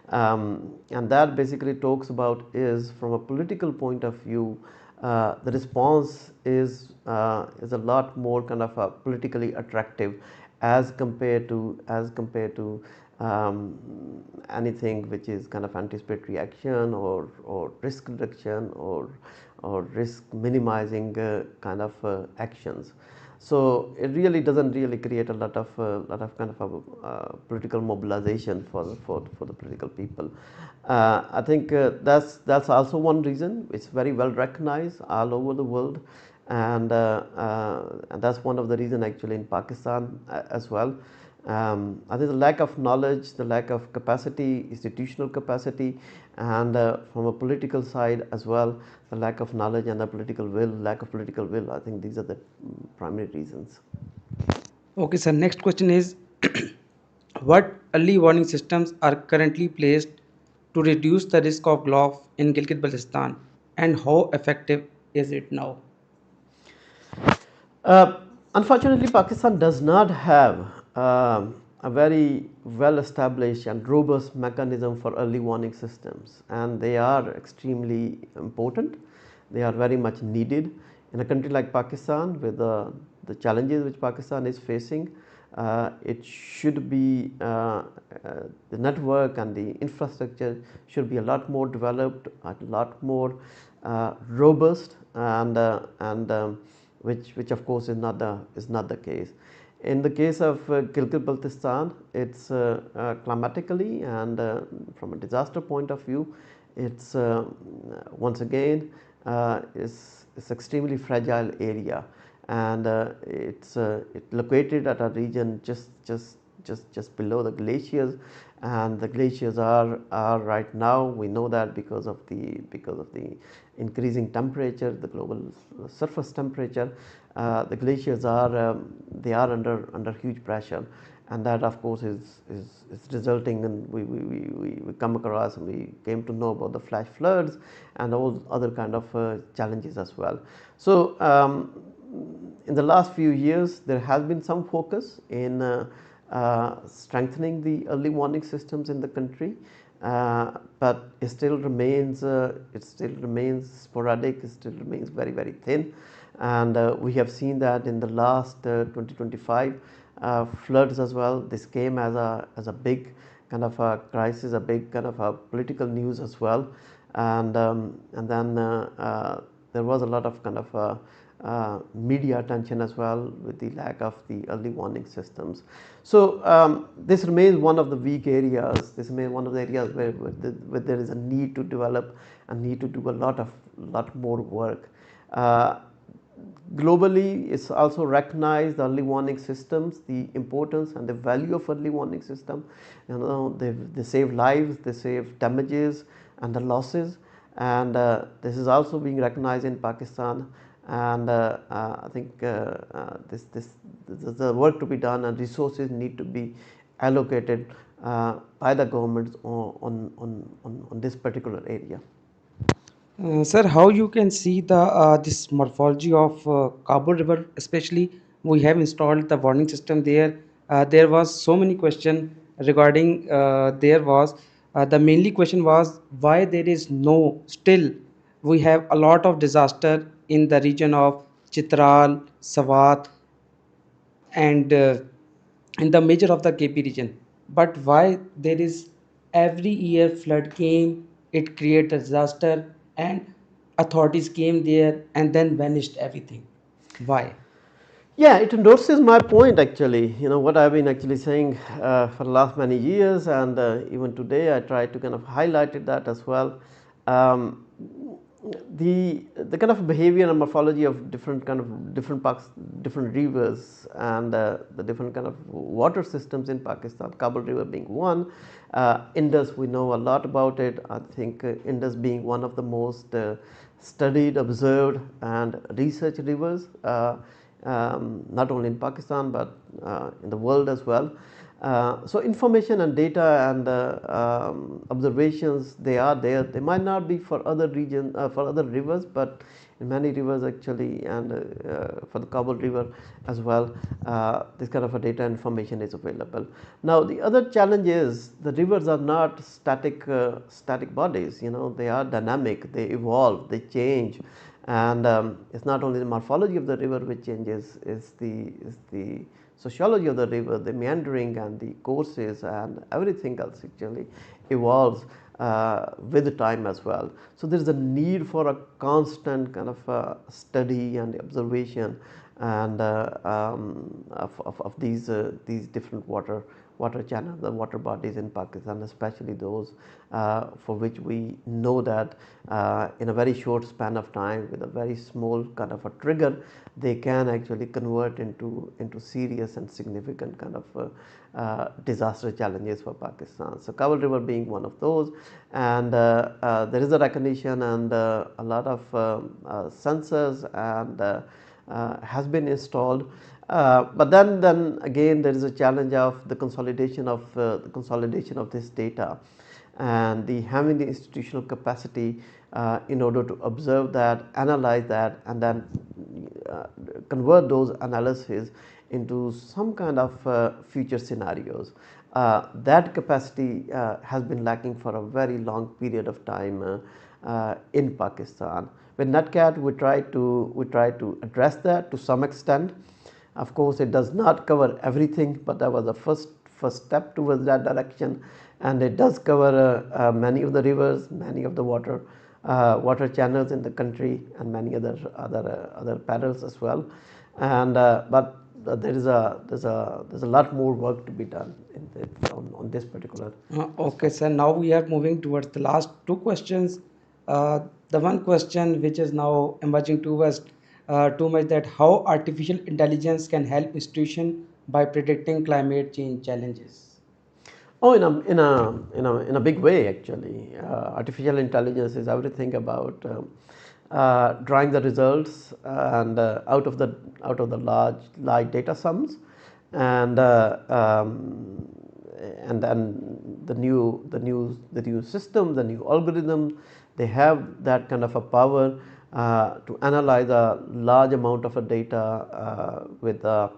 and that basically talks about is from a political point of view. The response is a lot more kind of politically attractive as compared to anything which is kind of anticipatory action or risk reduction or risk minimizing kind of actions. So it really doesn't really create a lot of kind of political mobilization for the political people. I think that's also one reason. It's very well recognized all over the world, and that's one of the reason actually in Pakistan as well. I think the lack of knowledge, the lack of capacity, institutional capacity, and from a political side as well, the lack of knowledge and the political will, lack of political will. I think these are the primary reasons. Okay, sir. Next question is what early warning systems are currently placed to reduce the risk of drought in Gilgit-Baltistan, and how effective is it now? Uh, Unfortunately, Pakistan does not have a very well established and robust mechanism for early warning systems, and they are extremely important. They are very much needed in a country like Pakistan with the challenges which Pakistan is facing. It should be the network and the infrastructure should be a lot more developed, a lot more robust, and which of course is not the case. In the case of Gilgit-Baltistan, it's climatically and from a disaster point of view, it's once again is extremely fragile area, and it's located at a region just below the glaciers, and the glaciers are right now, we know that because of the increasing temperature, the global surface temperature, the glaciers are they are under huge pressure, and that of course is resulting in we come across and we came to know about the flash floods and all other kind of challenges as well. So in the last few years there has been some focus in strengthening the early warning systems in the country, but it still remains sporadic, it still remains very thin, and we have seen that in the last 2025 floods as well. This came as a big kind of a crisis, a big kind of a political news as well, and then there was a lot of kind of media attention as well with the lack of the early warning systems. So this remains one of the weak areas. This remains one of the areas where there is a need to develop and need to do a lot more work. Globally, it's also recognized the early warning systems, the importance and the value of early warning system. You know, they save lives, they save damages and the losses, and this is also being recognized in Pakistan. And I think the work to be done and resources need to be allocated by the governments on this particular area. Sir, how you can see the this morphology of Kabul River, especially we have installed the warning system there. There was so many question regarding there was the mainly question was why there is no still we have a lot of disaster in the region of Chitral, Swat, and in the major of the KP region. But why there is every year flood came, it created a disaster, and authorities came there and then vanished everything. Why? Yeah, it endorses my point actually. You know what I've been actually saying for the last many years, and even today I try to kind of highlighted that as well. Um, the kind of behavior and morphology of different kind of different parks, different rivers, and the different kind of water systems in Pakistan. Kabul River being one. Indus, we know a lot about it. I think Indus being one of the most studied, observed, and researched rivers. Not only in Pakistan but in the world as well. So information and data and observations, they are there. They might not be for other regions, for other rivers, but in many rivers actually, and for the Kabul River as well, this kind of a data information is available. Now the other challenge is the rivers are not static bodies. You know, they are dynamic, they evolve, they change, and it's not only the morphology of the river which changes, is the sociology of the river, the meandering and the courses and everything else actually evolves with time as well. So there is a need for a constant kind of study and observation and of these different water channels, the water bodies in Pakistan, especially those for which we know that in a very short span of time, with a very small kind of a trigger, they can actually convert into serious and significant kind of disaster challenges for Pakistan. So Kabul River being one of those, and there is a recognition and a lot of sensors and has been installed. But then again there is a challenge of the consolidation of this data, and having the institutional capacity in order to observe that, analyze that, and then convert those analyses into some kind of future scenarios. That capacity has been lacking for a very long period of time in Pakistan. With NatCat, we try to address that to some extent. Of course, it does not cover everything, but that was the first step towards that direction, and it does cover many of the rivers, many of the water channels in the country, and many other perils as well. And but there's a lot more work to be done on this particular Okay, aspect. sir. Now we are moving towards the last two questions. The one question which is now emerging to us too much that how artificial intelligence can help institution by predicting climate change challenges. Oh, in a big way actually. Artificial intelligence is everything about drawing the results and out of the large data sums, and and then the new system, the new algorithm, they have that kind of a power to analyze a large amount of a data with a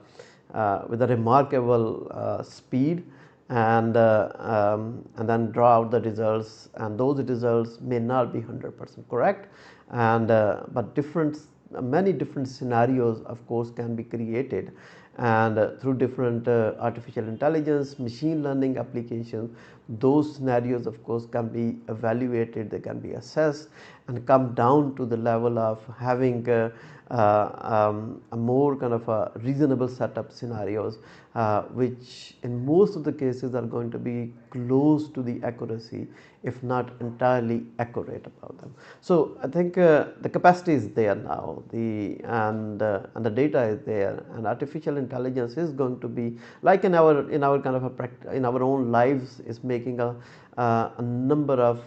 remarkable speed, and then draw out the results, and those results may not be 100% correct, and but many different scenarios of course can be created, and through different artificial intelligence, machine learning applications, those scenarios of course can be evaluated, they can be assessed and come down to the level of having a more kind of a reasonable setup scenarios, which in most of the cases are going to be close to the accuracy, if not entirely accurate about them. So I think the capacity is there now, and the data is there, and artificial intelligence is going to be like in our kind of in our own lives, is making a number of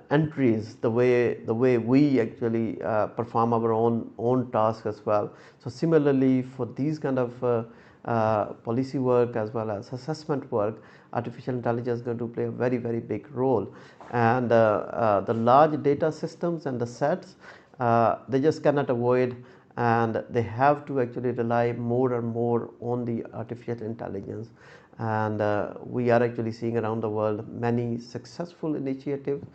entries, the way we actually perform our own tasks as well. So similarly for these kind of policy work as well as assessment work, artificial intelligence is going to play a very, very big role. And the large data systems and the sets, they just cannot avoid, and they have to actually rely more and more on the artificial intelligence. And we are actually seeing around the world many successful initiatives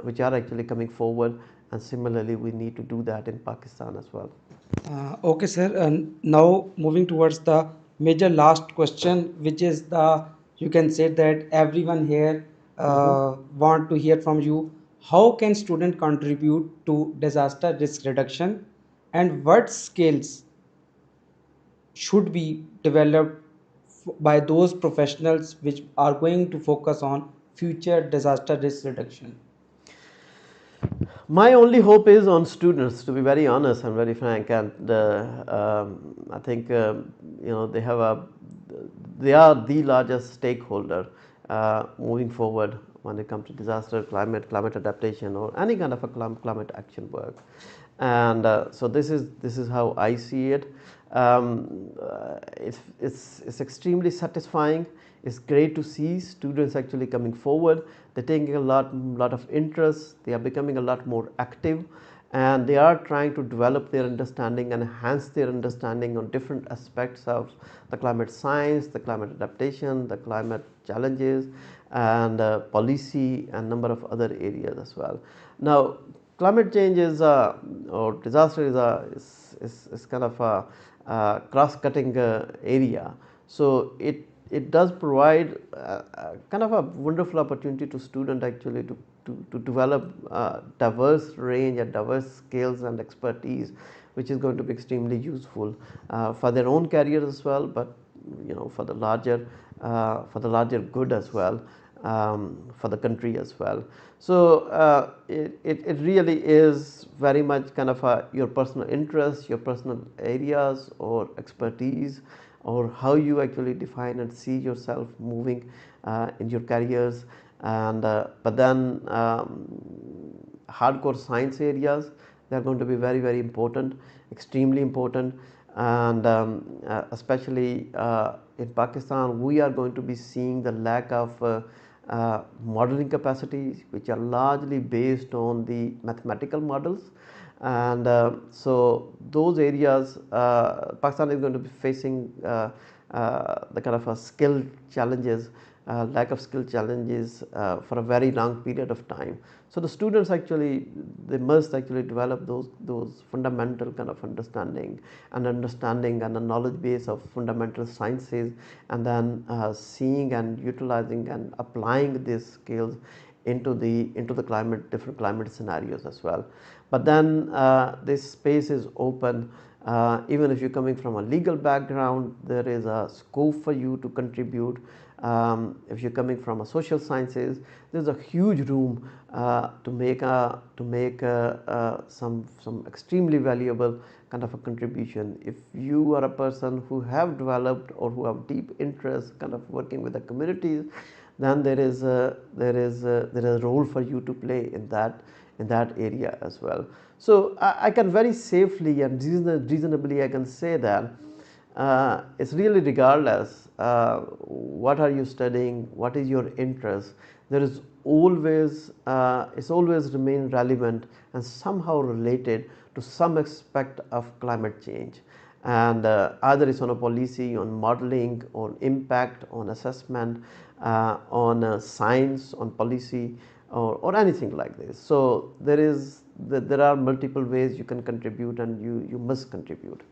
which are actually coming forward, and similarly we need to do that in Pakistan as well. Okay, sir. And now moving towards the major last question, which is you can say that everyone here want to hear from you. How can student contribute to disaster risk reduction, and what skills should be developed by those professionals which are going to focus on future disaster risk reduction? My only hope is on students, to be very honest and very frank, and I think they are the largest stakeholder moving forward when it comes to disaster, climate adaptation, or any kind of a climate action work. And so this is how I see it. It's extremely satisfying. It's great to see students actually coming forward. They're taking a lot of interest. They are becoming a lot more active, and they are trying to develop their understanding and enhance their understanding on different aspects of the climate science, the climate adaptation, the climate challenges, and policy, and number of other areas as well. Now, climate change is or disaster is kind of a cross-cutting area. So it does provide kind of a wonderful opportunity to student actually to develop diverse range and diverse skills and expertise, which is going to be extremely useful for their own careers as well, but for the larger good as well, for the country as well. So it really is very much kind of your personal interests, your personal areas or expertise, or how you actually define and see yourself moving in your careers. And but then hardcore science areas, they are going to be very, very important, extremely important. And especially in Pakistan, we are going to be seeing the lack of modeling capacities, which are largely based on the mathematical models. And so those areas, Pakistan is going to be facing the kind of a skill challenges, lack of skill challenges for a very long period of time. So the students actually, they must actually develop those fundamental kind of understanding and a knowledge base of fundamental sciences, and then seeing and utilizing and applying these skills into the different climate scenarios as well. But then this space is open. Even if you're coming from a legal background, there is a scope for you to contribute. If you're coming from a social sciences, there's a huge room to make some extremely valuable kind of a contribution. If you are a person who have developed or who have deep interest kind of working with the communities, then there is a role for you to play in that area as well. So I can very safely and reasonably I can say that it's really regardless what are you studying, what is your interest, there is always it's always remain relevant and somehow related to some aspect of climate change. And either it's on a policy, on modeling, on impact, on assessment, on science, on policy, or anything like this. So there are multiple ways you can contribute, and you must contribute.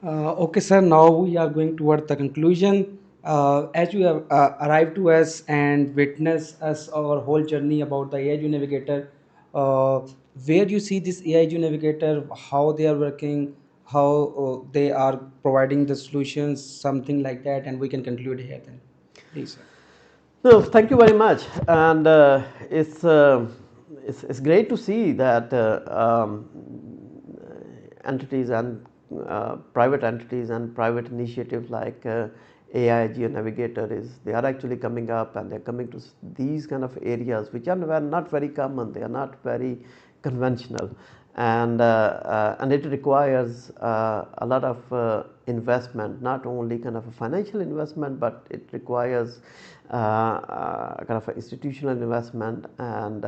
Okay, sir. Now we are going toward the conclusion. As you have arrived to us and witnessed us our whole journey about the AIG Navigator, uh, where you see this AIG Navigator, how they are working, how they are providing the solutions, something like that, and we can conclude here then. Please, sir. No, thank you very much, and it's great to see that entities and private entities and private initiatives like AIG Navigator they are actually coming up, and they're coming to these kind of areas which are not very common. They are not very conventional, and it requires a lot of investment, not only kind of a financial investment, but it requires kind of an institutional investment, and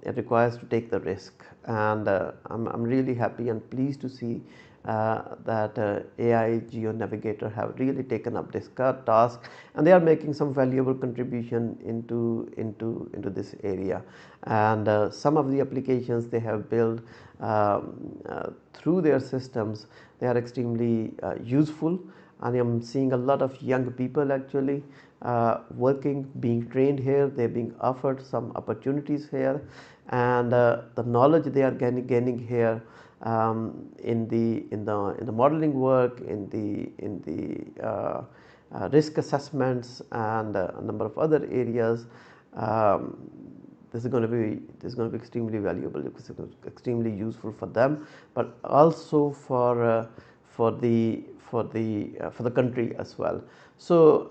it requires to take the risk. And I'm really happy and pleased to see that AI Geo Navigator have really taken up this task, and they are making some valuable contribution into this area. And some of the applications they have built through their systems, they are extremely useful. And I'm seeing a lot of young people actually working, being trained here. They're being offered some opportunities here, and the knowledge they are gaining here in the modeling work, in the risk assessments, and a number of other areas. This is going to be extremely valuable. It's extremely useful for them, but also for the country as well. So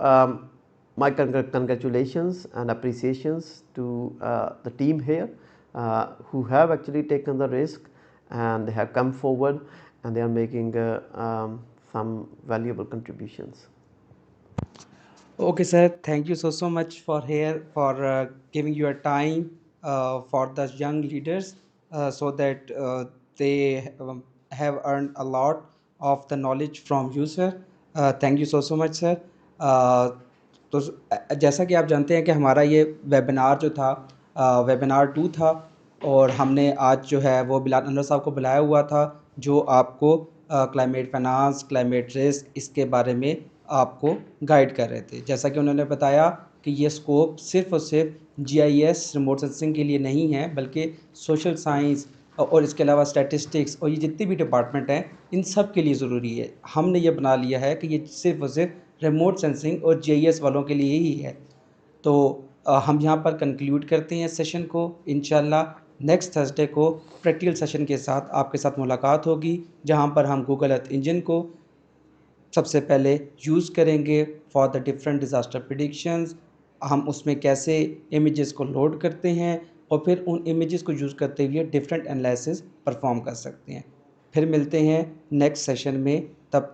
my congratulations and appreciations to the team here who have actually taken the risk, and they have come forward, and they are making some valuable contributions. Okay, sir. Thank you so much for here for giving your time for the young leaders so that they have earned a lot of the knowledge from you, sir. Thank you so much, sir. Uh, तो जैसा कि आप जानते हैं कि हमारा ये webinar जो था वेबिनार 2 था, और हमने आज जो है वो बिलाल अनवर साहब को बुलाया हुआ था, जो आपको क्लाइमेट फाइनेंस, क्लाइमेट रिस्क, इसके बारे में आपको गाइड कर रहे थे। जैसा कि उन्होंने बताया कि ये स्कोप सिर्फ़ और सिर्फ जीआईएस रिमोट सेंसिंग के लिए नहीं है, बल्कि सोशल साइंस और इसके अलावा स्टैटिस्टिक्स और ये जितने भी डिपार्टमेंट हैं, इन सब के लिए ज़रूरी है। हमने ये बना लिया है कि ये सिर्फ़ और सिर्फ रिमोट सेंसिंग और जीआईएस वालों के लिए ही है। तो हम यहाँ पर कंक्लूड करते हैं सेशन को। इंशाल्लाह नेक्स्ट थर्सडे को प्रैक्टिकल सेशन के साथ आपके साथ मुलाकात होगी, जहाँ पर हम गूगल अर्थ इंजन को सबसे पहले यूज़ करेंगे for the different disaster predictions. हम उसमें कैसे इमेजेस को लोड करते हैं और फिर उन इमेजेस को यूज़ करते हुए डिफरेंट एनालिसिस परफॉर्म कर सकते हैं। फिर मिलते हैं नेक्स्ट सेशन में, तब तक